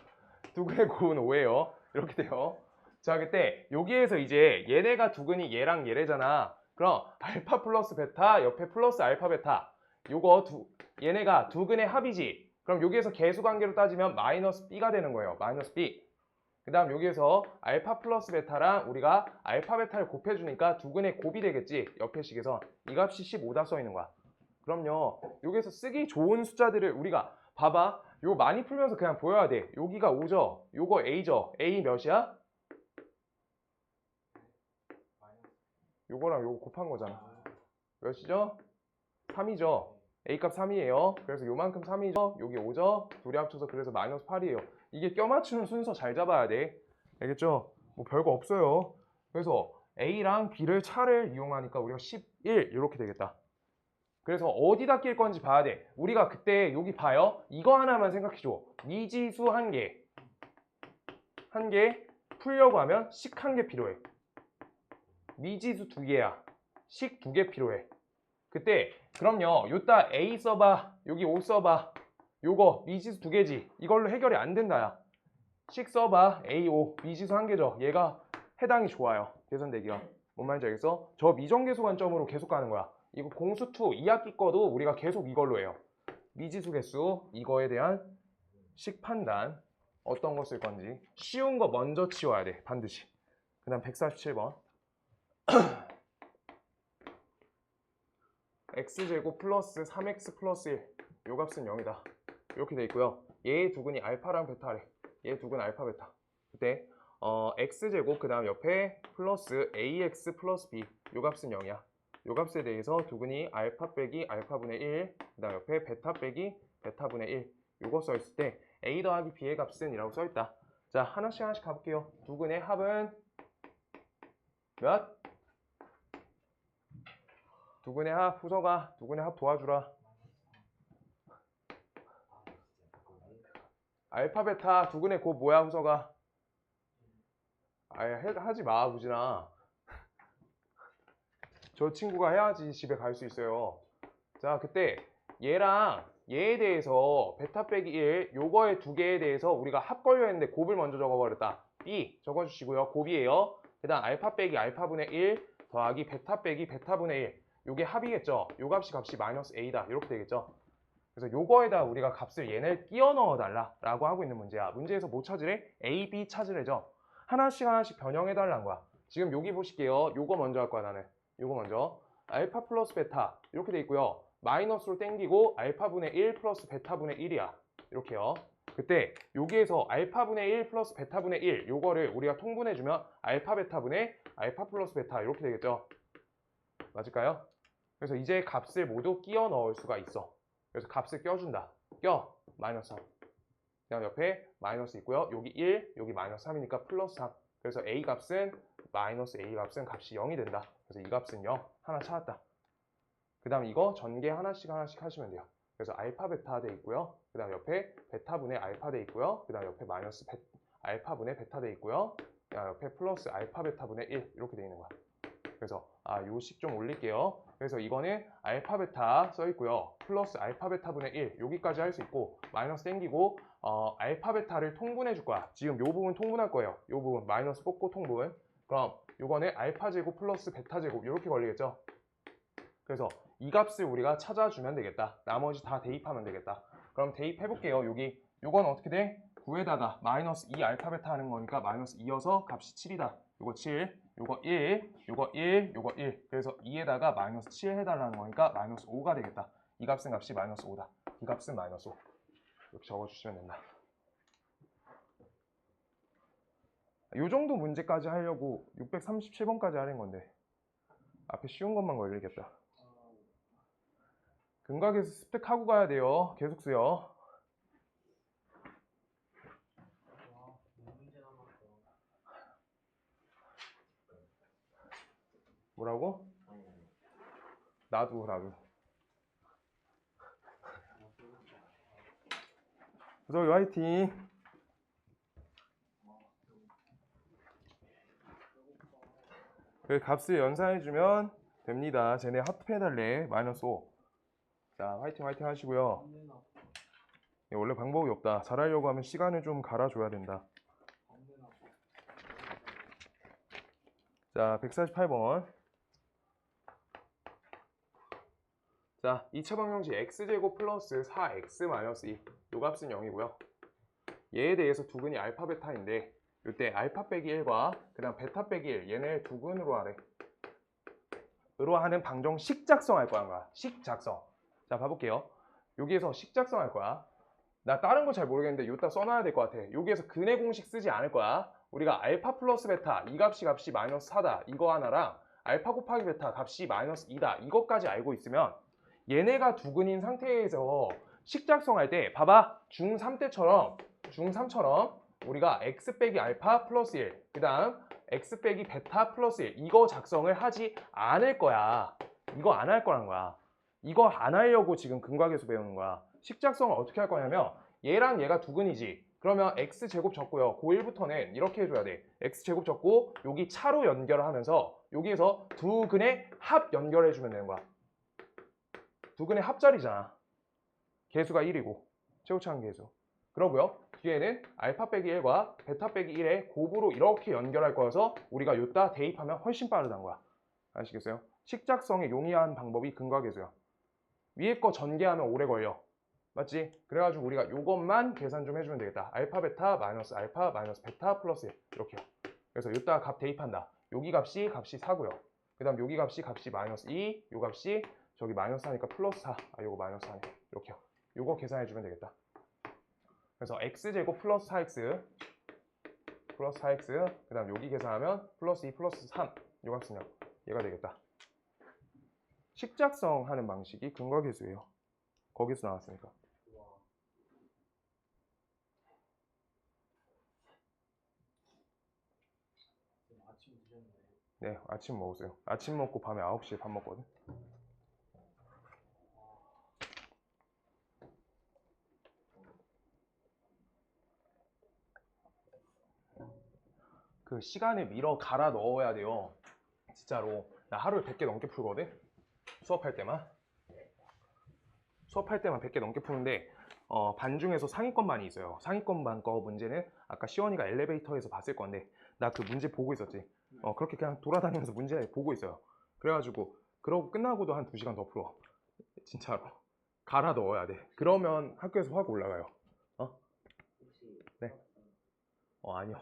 두근의 곱은 5예요. 이렇게 돼요. 자, 그때 여기에서 이제 얘네가 두근이 얘랑 얘래잖아. 그럼 알파 플러스 베타 옆에 플러스 알파 베타 요거 얘네가 두근의 합이지. 그럼 여기에서 계수관계로 따지면 마이너스 b가 되는 거예요. 마이너스 b. 그 다음 여기에서 알파 플러스 베타랑 우리가 알파 베타를 곱해주니까 두근의 곱이 되겠지. 옆에 식에서 이 값이 15다 써있는 거야. 그럼요. 여기서 쓰기 좋은 숫자들을 우리가 봐봐. 요거 많이 풀면서 그냥 보여야 돼. 여기가 5죠. 요거 A죠. A 몇이야? 요거랑 요거 곱한 거잖아. 몇이죠? 3이죠. A값 3이에요. 그래서 요만큼 3이죠. 여기 5죠. 둘이 합쳐서 그래서 마이너스 8이에요. 이게 껴 맞추는 순서 잘 잡아야 돼. 알겠죠? 뭐 별거 없어요. 그래서 A랑 B를 차를 이용하니까 우리가 11 이렇게 되겠다. 그래서 어디다 낄 건지 봐야 돼. 우리가 그때 여기 봐요. 이거 하나만 생각해줘. 미지수 한 개 풀려고 하면 식 한 개 필요해. 미지수 두 개야. 식 두 개 필요해. 그때 그럼요. 요따 A 써봐. 여기 5 써봐. 요거 미지수 두 개지. 이걸로 해결이 안 된다야. 식 써봐. A5 미지수 한 개죠. 얘가 해당이 좋아요. 계산되기가. 뭔 말인지 알겠어? 저 미정계수 관점으로 계속 가는 거야. 이거 공수 2 2학기 거도 우리가 계속 이걸로 해요. 미지수 개수 이거에 대한 식 판단 어떤 거 쓸 건지 쉬운 거 먼저 치워야 돼. 반드시. 그 다음 147번 x제곱 플러스 3x 플러스 1 요 값은 0이다. 이렇게 돼 있고요. 얘의 두근이 알파랑 베타래. 얘 두근 알파 베타. 그때 x제곱 그 다음 옆에 플러스 ax 플러스 b 요 값은 0이야. 요 값에 대해서 두근이 알파 빼기 알파분의 1 그 다음 옆에 베타 빼기 베타분의 1 요거 써있을 때 a 더하기 b의 값은 이라고 써있다. 자 하나씩 가볼게요. 두근의 합은 몇? 두근의 합 후서가 두근의 합 도와주라. 알파 베타 두근의 곱 뭐야 후서가? 아예 하지 마 우진아. 저 친구가 해야지 집에 갈 수 있어요. 자 그때 얘랑 얘에 대해서 베타 빼기 1 요거의 두 개에 대해서 우리가 합 걸려 했는데 곱을 먼저 적어버렸다. B 적어주시고요. 곱이에요. 그 다음 알파 빼기 알파분의 1 더하기 베타 빼기 베타분의 1 요게 합이겠죠. 요 값이 마이너스 A다. 이렇게 되겠죠. 그래서 요거에다 우리가 값을 얘를 끼워 넣어 달라 라고 하고 있는 문제야. 문제에서 뭐 찾으래? A, B 찾으래죠. 하나씩 변형해 달라는 거야. 지금 여기 보실게요. 요거 먼저 할 거야 나는. 요거 먼저 알파 플러스 베타 이렇게 돼 있고요. 마이너스로 땡기고 알파분의 1 플러스 베타분의 1이야. 이렇게요. 그때 여기에서 알파분의 1 플러스 베타분의 1 요거를 우리가 통분해주면 알파 베타분의 알파 플러스 베타 이렇게 되겠죠. 맞을까요? 그래서 이제 값을 모두 끼워 넣을 수가 있어. 그래서 값을 껴준다. 껴 마이너스 3. 그다음 옆에 마이너스 있고요. 여기 1, 여기 마이너스 3이니까 플러스 3. 그래서 A 값은 마이너스 A 값은 값이 0이 된다. 그래서 이 값은 0 하나 찾았다. 그 다음 이거 전개 하나씩 하시면 돼요. 그래서 알파 베타 돼 있고요. 그 다음 옆에 베타분의 알파 돼 있고요. 그 다음 옆에 마이너스 알파분의 베타 돼 있고요. 그 다음 옆에 플러스 알파 베타분의 1 이렇게 돼 있는 거야. 그래서 요식 좀 올릴게요. 그래서 이거는 알파 베타 써 있고요. 플러스 알파 베타분의 1 여기까지 할 수 있고 마이너스 땡기고 알파 베타를 통분해 줄 거야. 지금 요 부분 통분할 거예요. 요 부분 마이너스 뽑고 통분. 그럼 요거는 알파 제곱 플러스 베타 제곱 이렇게 걸리겠죠. 그래서 이 값을 우리가 찾아주면 되겠다. 나머지 다 대입하면 되겠다. 그럼 대입해 볼게요. 여기 요건 어떻게 돼? 9에다가 마이너스 2 알파 베타 하는 거니까 마이너스 2여서 값이 7이다. 요거 7, 요거 1, 요거 1, 요거 1. 그래서 2에다가 마이너스 7 해달라는 거니까 마이너스 5가 되겠다. 이 값은 값이 마이너스 5다. 이 값은 마이너스 5. 이렇게 적어주시면 된다. 요 정도 문제까지 하려고 637번까지 하는 건데 앞에 쉬운 것만 걸리겠다. 근각에서 습득하고 가야 돼요. 계속 쓰여. 뭐라고? 나도. 구석이 화이팅. 그 값을 연산해주면 됩니다. 쟤네 합해달래. 마이너스 5. 자, 화이팅 하시고요. 원래 방법이 없다. 잘하려고 하면 시간을 좀 갈아줘야 된다. 자, 148번. 자, 2차 방정식 x제곱 플러스 4x 마이너스 2. 요 값은 0이고요. 얘에 대해서 두근이 알파 베타인데 이때 알파 빼기 1과 그 다음 베타 빼기 1 얘네 두근으로 하래. 으로 하는 방정식 작성할 거야. 식 작성. 자 봐볼게요. 여기에서 식 작성할 거야. 나 다른 거 잘 모르겠는데 요따 써놔야 될 것 같아. 여기에서 근의 공식 쓰지 않을 거야. 우리가 알파 플러스 베타 이 값이 마이너스 4다 이거 하나랑 알파 곱하기 베타 값이 마이너스 2다 이것까지 알고 있으면 얘네가 두근인 상태에서 식 작성할 때 봐봐 중3 때처럼 중3처럼 우리가 x 빼기 알파 플러스 1 그 다음 x 빼기 베타 플러스 1 이거 작성을 하지 않을 거야. 이거 안 할 거란 거야. 이거 안 하려고 지금 근과계수 배우는 거야. 식 작성을 어떻게 할 거냐면 얘랑 얘가 두근이지. 그러면 x제곱 적고요. 고1부터는 이렇게 해줘야 돼. x제곱 적고 여기 차로 연결하면서 여기에서 두 근의 합 연결해주면 되는 거야. 두 근의 합자리잖아. 계수가 1이고 최고차항 계수. 그러고요. 뒤에는 알파 빼기 1과 베타 빼기 1의 곱으로 이렇게 연결할 거여서 우리가 요따 대입하면 훨씬 빠르다는 거야. 아시겠어요? 식작성에 용이한 방법이 근과계수야. 위에 거 전개하면 오래 걸려. 맞지? 그래가지고 우리가 요것만 계산 좀 해주면 되겠다. 알파 베타 마이너스 알파 마이너스 베타 플러스 1 이렇게요. 그래서 요따 값 대입한다. 여기 값이 4고요. 그 다음 여기 값이 마이너스 2, 요 값이 저기 마이너스 4니까 플러스 4. 요거 마이너스 4네. 이렇게요. 요거 계산해주면 되겠다. 그래서 x제곱 플러스 4x 그 다음 여기 계산하면 플러스 2 플러스 3 요 값은요. 얘가 되겠다. 식작성 하는 방식이 근과계수예요. 거기서 나왔으니까. 아침 드셨나요? 네, 아침 먹었어요. 아침 먹고 밤에 9시에 밥 먹거든. 그 시간을 밀어 갈아 넣어야 돼요. 진짜로. 나 하루에 100개 넘게 풀거든. 수업할 때만 100개 넘게 푸는데 반 중에서 상위권반이 있어요. 상위권반 거 문제는 아까 시원이가 엘리베이터에서 봤을 건데 나 그 문제 보고 있었지. 그렇게 그냥 돌아다니면서 문제 보고 있어요. 그래가지고 그러고 끝나고도 한 2시간 더 풀어. 진짜로. 갈아 넣어야 돼. 그러면 학교에서 확 올라가요. 네. 아니요.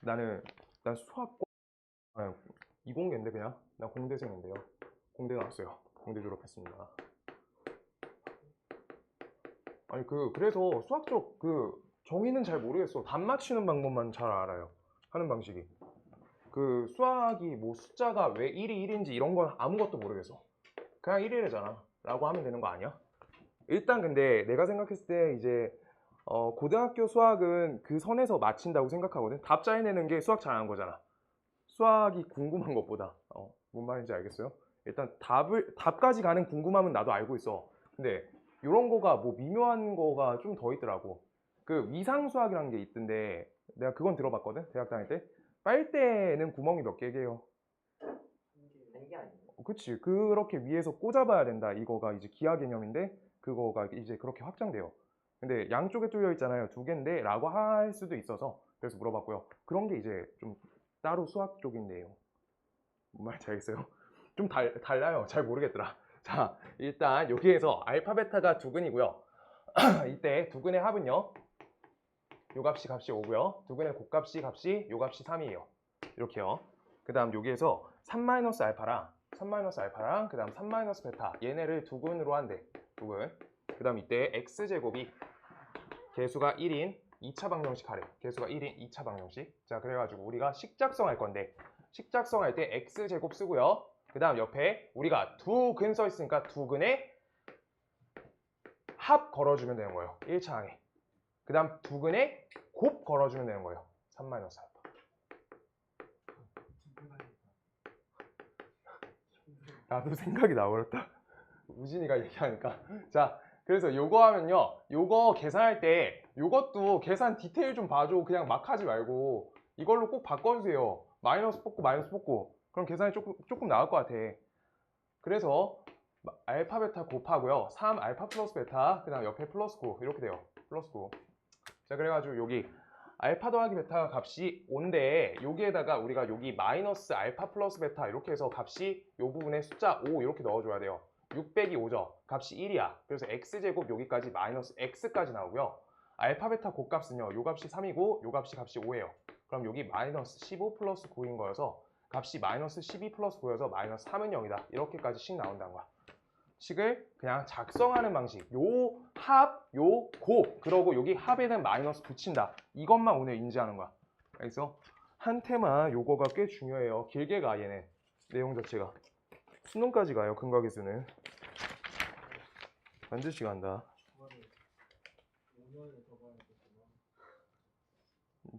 난 수학과 이공계인데 그냥 난 공대생인데요. 공대 나왔어요. 공대 졸업했습니다. 아니 그래서 수학 쪽 정의는 잘 모르겠어. 답 맞추는 방법만 잘 알아요. 하는 방식이. 그 수학이 뭐 숫자가 왜 1이 1인지 이런 건 아무것도 모르겠어. 그냥 1이래잖아 라고 하면 되는 거 아니야? 일단 근데 내가 생각했을 때 이제 고등학교 수학은 그 선에서 맞힌다고 생각하거든. 답 잘 내는 게 수학 잘하는 거잖아. 수학이 궁금한 것보다 뭔 말인지 알겠어요? 일단 답까지 가는 궁금함은 나도 알고 있어. 근데 이런 거가 뭐 미묘한 거가 좀 더 있더라고. 그 위상 수학이라는 게 있던데 내가 그건 들어봤거든. 대학 다닐 때 빨대는 구멍이 몇 개게요? 한 개 아니에요? 그치. 그렇게 위에서 꽂아봐야 된다. 이거가 이제 기하 개념인데 그거가 이제 그렇게 확장돼요. 근데 양쪽에 뚫려 있잖아요. 2개인데 라고 할 수도 있어서 그래서 물어봤고요. 그런 게 이제 좀 따로 수학 쪽인데요. 뭔 말인지 알겠어요? 좀 달라요. 잘 모르겠더라. 자, 일단 여기에서 알파 베타가 두근이고요. 이때 두근의 합은요. 요 값이 5고요. 두근의 곱값이 요 값이 3이에요. 이렇게요. 그 다음 여기에서 3-알파랑 그 다음 3-베타 얘네를 두근으로 한대. 두근. 그 다음 이때 x제곱이 개수가 1인 2차 방정식 하래. 개수가 1인 2차 방정식. 자, 그래가지고 우리가 식작성할 건데 식작성할 때 x제곱 쓰고요. 그 다음 옆에 우리가 두근 써 있으니까 두근의 합 걸어주면 되는 거예요. 1차항에. 그 다음 두근의 곱 걸어주면 되는 거예요. 3-알파. 나도 생각이 나버렸다. 우진이가 얘기하니까. 자, 그래서 요거 하면요. 요거 계산할 때 요것도 계산 디테일 좀 봐줘. 그냥 막 하지 말고 이걸로 꼭 바꿔주세요. 마이너스 뽑고 그럼 계산이 조금 나을 것 같아. 그래서 알파 베타 곱하고요. 3 알파 플러스 베타 그 다음 옆에 플러스 9 이렇게 돼요. 플러스 9. 자, 그래가지고 여기 알파 더하기 베타 값이 5인데 여기에다가 우리가 여기 마이너스 알파 플러스 베타 이렇게 해서 값이 이 부분에 숫자 5 이렇게 넣어줘야 돼요. 6 빼기 5죠. 값이 1이야. 그래서 x제곱 여기까지 마이너스 x까지 나오고요. 알파 베타 곱값은요. 요 값이 3이고 요 값이 5예요. 그럼 여기 마이너스 15 플러스 9인 거여서 값이 마이너스 12 플러스 9여서 마이너스 3은 0이다. 이렇게까지 식 나온다는 거야. 식을 그냥 작성하는 방식. 요 합, 요 곱. 그러고 여기 합에는 마이너스 붙인다. 이것만 오늘 인지하는 거야. 그래서 한 테마 요거가 꽤 중요해요. 길게 가 얘는. 내용 자체가. 수능까지 가요. 근각에서는. 반드시 간다. 그거를 5년을 더 봐야겠구나.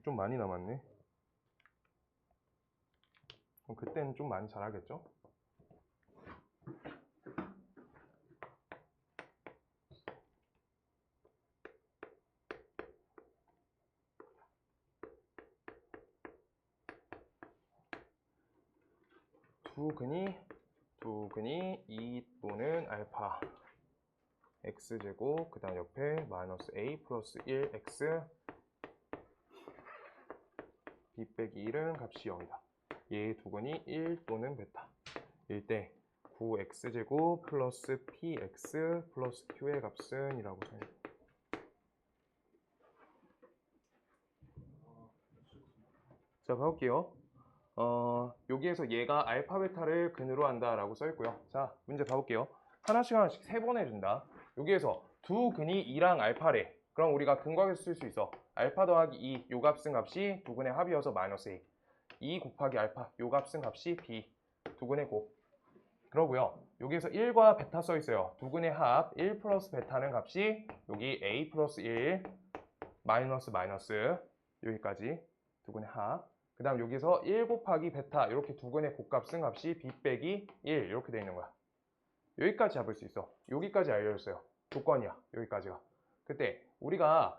좀 많이 남았네. 그럼 그때는 좀 많이 잘하겠죠? 두근이 2 또는 알파 x제곱 그 다음 옆에 마이너스 a 플러스 1x b 빼기 1은 값이 0이다. 얘의 두근이 1 또는 베타 일 때 9x제곱 플러스 px 플러스 q의 값은 이라고 써요. 자, 봐볼게요. 여기에서 얘가 알파 베타를 근으로 한다라고 써있고요. 자, 문제 봐볼게요. 하나씩 3번 해준다. 여기에서 두 근이 2랑 알파래. 그럼 우리가 근각에서 쓸 수 있어. 알파 더하기 2, 요 값은 값이 두 근의 합이어서 마이너스 A. 2 곱하기 알파, 요 값은 값이 B. 두 근의 곱. 그러고요. 여기에서 1과 베타 써있어요. 두 근의 합, 1 플러스 베타는 값이 여기 A 플러스 1, 마이너스 여기까지 두 근의 합. 그 다음 여기서 1 곱하기 베타 이렇게 두 근의 곱값은 값이 b 빼기 1 이렇게 되어 있는 거야. 여기까지 잡을 수 있어. 여기까지 알려줬어요. 조건이야. 여기까지가. 그때 우리가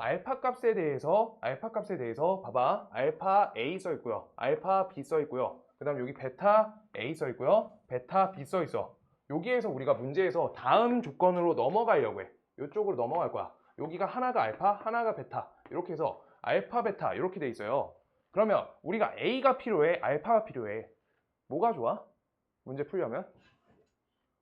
알파 값에 대해서 봐봐. 알파 A 써 있고요. 알파 B 써 있고요. 그 다음 여기 베타 A 써 있고요. 베타 B 써 있어. 여기에서 우리가 문제에서 다음 조건으로 넘어가려고 해. 이쪽으로 넘어갈 거야. 여기가 하나가 알파, 하나가 베타 이렇게 해서 알파, 베타 이렇게 돼 있어요. 그러면 우리가 A가 필요해? 알파가 필요해? 뭐가 좋아? 문제 풀려면?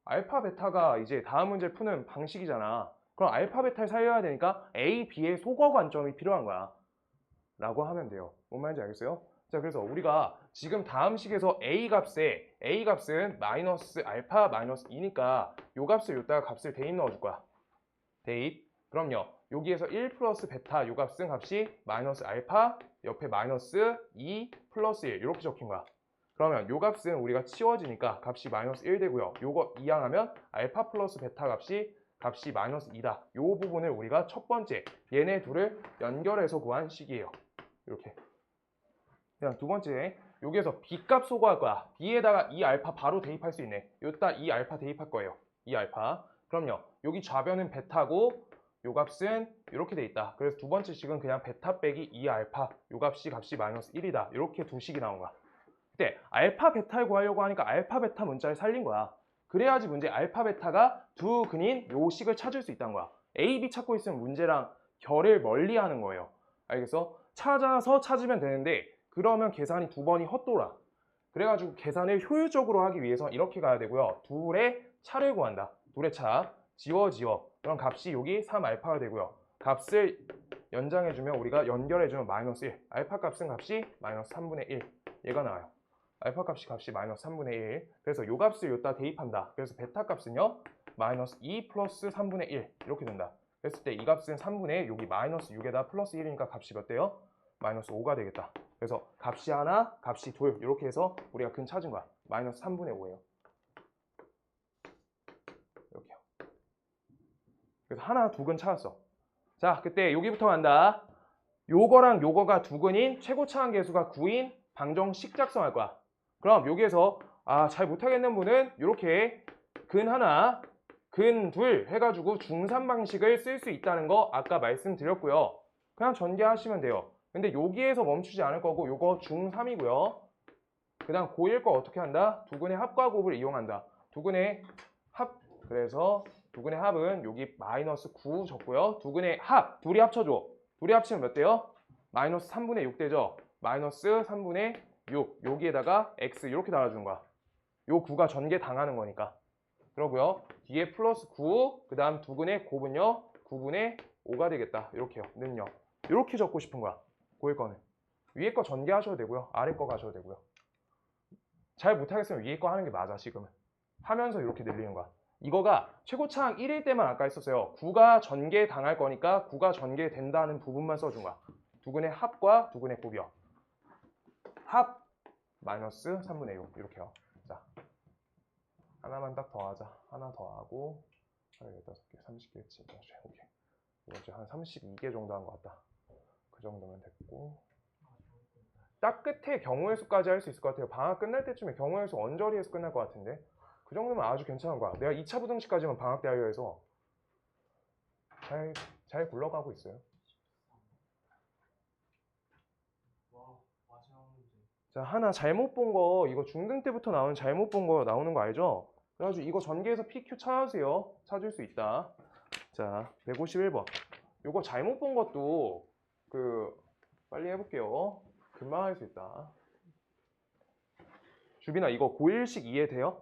알파, 베타가 이제 다음 문제 푸는 방식이잖아. 그럼 알파, 베타를 살려야 되니까 A, B의 소거 관점이 필요한 거야. 라고 하면 돼요. 뭔 말인지 알겠어요? 자, 그래서 우리가 지금 다음 식에서 A 값은 마이너스 알파 마이너스 2니까 요 값을 여기다가 값을 대입 넣어줄 거야. 대입. 그럼요. 여기에서 1 플러스 베타 요 값은 값이 마이너스 알파 옆에 마이너스 2 플러스 1 이렇게 적힌 거야. 그러면 요 값은 우리가 치워지니까 값이 마이너스 1 되고요. 요거 이항하면 알파 플러스 베타 값이 마이너스 2다. 요 부분을 우리가 첫 번째 얘네 둘을 연결해서 구한 식이에요. 이렇게. 그냥 두 번째 여기에서 B 값 소거할 거야. B에다가 이 알파 바로 대입할 수 있네. 요따 이 알파 대입할 거예요. 이 알파. 그럼요. 여기 좌변은 베타고 요 값은 이렇게 돼 있다. 그래서 두 번째 식은 그냥 베타 빼기 2알파 요 값이 마이너스 1이다. 이렇게 두 식이 나온 거야. 그때 알파 베타를 구하려고 하니까 알파 베타 문자를 살린 거야. 그래야지 문제 알파 베타가 두 근인 요 식을 찾을 수 있다는 거야. A, B 찾고 있으면 문제랑 결을 멀리 하는 거예요. 알겠어? 찾아서 찾으면 되는데 그러면 계산이 두 번이 헛돌아. 그래가지고 계산을 효율적으로 하기 위해서 이렇게 가야 되고요. 둘의 차를 구한다. 둘의 차. 지워. 그럼 값이 여기 3알파가 되고요. 값을 연장해주면 우리가 연결해주면 마이너스 1. 알파 값은 값이 마이너스 3분의 1. 얘가 나와요. 알파 값이 마이너스 3분의 1. 그래서 요 값을 여기다 대입한다. 그래서 베타 값은요. 마이너스 2 플러스 3분의 1. 이렇게 된다. 그랬을 때 이 값은 3분의 여기 마이너스 6에다 플러스 1이니까 값이 몇 돼요? 마이너스 5가 되겠다. 그래서 값이 하나, 값이 둘. 이렇게 해서 우리가 근 찾은 거야. 마이너스 3분의 5예요. 이렇게요. 그래서 하나, 두 근 찾았어. 자, 그때 여기부터 간다. 요거랑 요거가 두 근인 최고차항 계수가 9인 방정식 작성할 거야. 그럼 여기에서 잘 못하겠는 분은 이렇게 근 하나, 근 둘 해가지고 중산 방식을 쓸 수 있다는 거 아까 말씀드렸고요. 그냥 전개하시면 돼요. 근데 여기에서 멈추지 않을 거고 요거 중3이고요. 그 다음 고1 거 어떻게 한다? 두 근의 합과 곱을 이용한다. 두 근의 합, 그래서 두 근의 합은 여기 마이너스 9 적고요. 두 근의 합, 둘이 합쳐줘. 둘이 합치면 몇 돼요? 마이너스 3분의 6 되죠? 마이너스 3분의 6. 여기에다가 x 이렇게 달아주는 거야. 요 9가 전개 당하는 거니까. 그러고요. 뒤에 플러스 9, 그 다음 두 근의 곱은요. 9분의 5가 되겠다. 이렇게요. 는요. 이렇게 적고 싶은 거야. 고1 거는. 위에 거 전개하셔도 되고요. 아래 거 가셔도 되고요. 잘 못하겠으면 위에 거 하는 게 맞아, 지금은. 하면서 이렇게 늘리는 거야. 이거가 최고차항 1일 때만 아까 했었어요. 9가 전개 당할 거니까 9가 전개된다는 부분만 써준 거야. 두근의 합과 두근의 곱이요. 합 마이너스 3분의 6 이렇게요. 자, 하나만 딱 더하자. 하나 더하고 15개, 30개치. 오케이. 이거 한 32개 정도 한 것 같다. 그 정도면 됐고. 딱 끝에 경우의 수까지 할 수 있을 것 같아요. 방학 끝날 때쯤에 경우의 수 언저리에서 끝날 것 같은데 그 정도면 아주 괜찮은 거야. 내가 2차 부등식까지만 방학 때 하려 해서 잘 굴러가고 있어요. 와, 마지막 문제. 자, 하나 잘못 본 거, 이거 중등 때부터 나오는 잘못 본 거 나오는 거 알죠? 그래가지고 이거 전개해서 PQ 찾으세요. 찾을 수 있다. 자, 151번. 이거 잘못 본 것도 빨리 해볼게요. 금방 할 수 있다. 주빈아, 이거 고1식 이해돼요?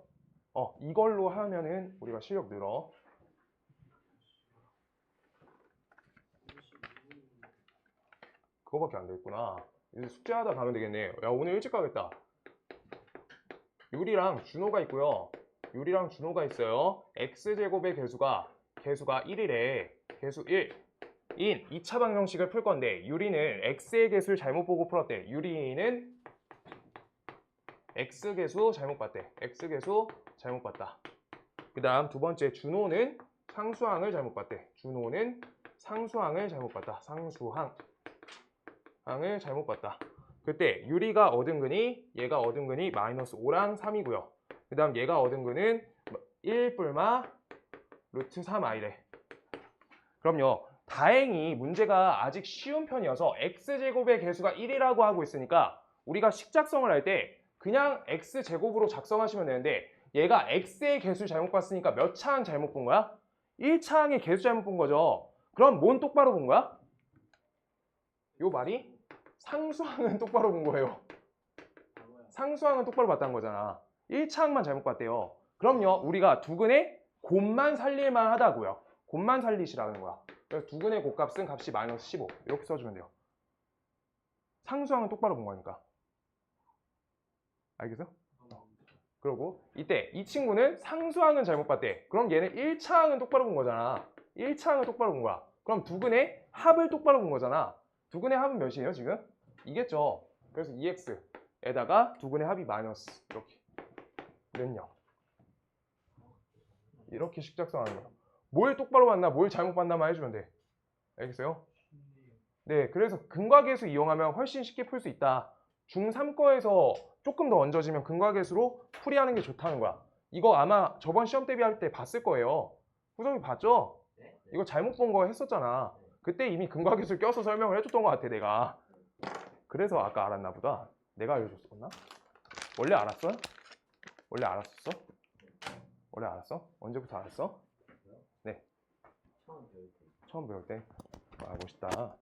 이걸로 하면은 우리가 실력 늘어. 그거밖에 안 되겠구나. 이제 숙제하다 가면 되겠네. 야, 오늘 일찍 가겠다. 유리랑 준호가 있고요. 유리랑 준호가 있어요. x제곱의 개수가 1이래. 개수 1인 2차 방정식을 풀 건데 유리는 x의 개수를 잘못 보고 풀었대. 유리는 x개수 잘못 봤대. x개수 잘못 봤다. 그 다음 두 번째 준호는 상수항을 잘못 봤대. 준호는 상수항을 잘못 봤다. 상수항을 잘못 봤다. 그때 유리가 얻은 근이 얘가 얻은 근이 마이너스 5랑 3이고요. 그 다음 얘가 얻은 근은 1 뿔마 루트 3i래. 그럼요. 다행히 문제가 아직 쉬운 편이어서 x제곱의 개수가 1이라고 하고 있으니까 우리가 식작성을 할 때 그냥 x제곱으로 작성하시면 되는데 얘가 x의 개수 잘못 봤으니까 몇 차항 잘못 본 거야? 1차항의 개수 잘못 본 거죠. 그럼 뭔 똑바로 본 거야? 요 말이 상수항은 똑바로 본 거예요. 상수항은 똑바로 봤다는 거잖아. 1차항만 잘못 봤대요. 그럼요. 우리가 두근의 곱만 살릴만 하다고요. 곱만 살리시라는 거야. 그래서 두근의 곱값은 값이 마이너스 15 이렇게 써주면 돼요. 상수항은 똑바로 본 거니까. 알겠어? 그리고 이때 이 친구는 상수항은 잘못 봤대. 그럼 얘는 1차항은 똑바로 본 거잖아. 1차항은 똑바로 본 거야. 그럼 두근의 합을 똑바로 본 거잖아. 두근의 합은 몇이에요 지금? 이겠죠. 그래서 2x에다가 두근의 합이 마이너스 이렇게. 는요. 이렇게 식작성하는 거야. 뭘 똑바로 봤나 뭘 잘못 봤나만 해주면 돼. 알겠어요? 네, 그래서 근과계수 이용하면 훨씬 쉽게 풀 수 있다. 중3 거에서 조금 더 얹어지면 근과계수로 풀이하는 게 좋다는 거야. 이거 아마 저번 시험 대비할 때 봤을 거예요. 후성이 봤죠? 네? 이거 잘못 본 거 했었잖아. 그때 이미 근과계수 껴서 설명을 해줬던 것 같아 내가. 그래서 아까 알았나 보다. 내가 알려줬었나? 원래 알았어요? 원래 알았었어? 원래 알았어? 언제부터 알았어? 네. 처음 배울 때. 처음 배울 때? 아, 멋있다.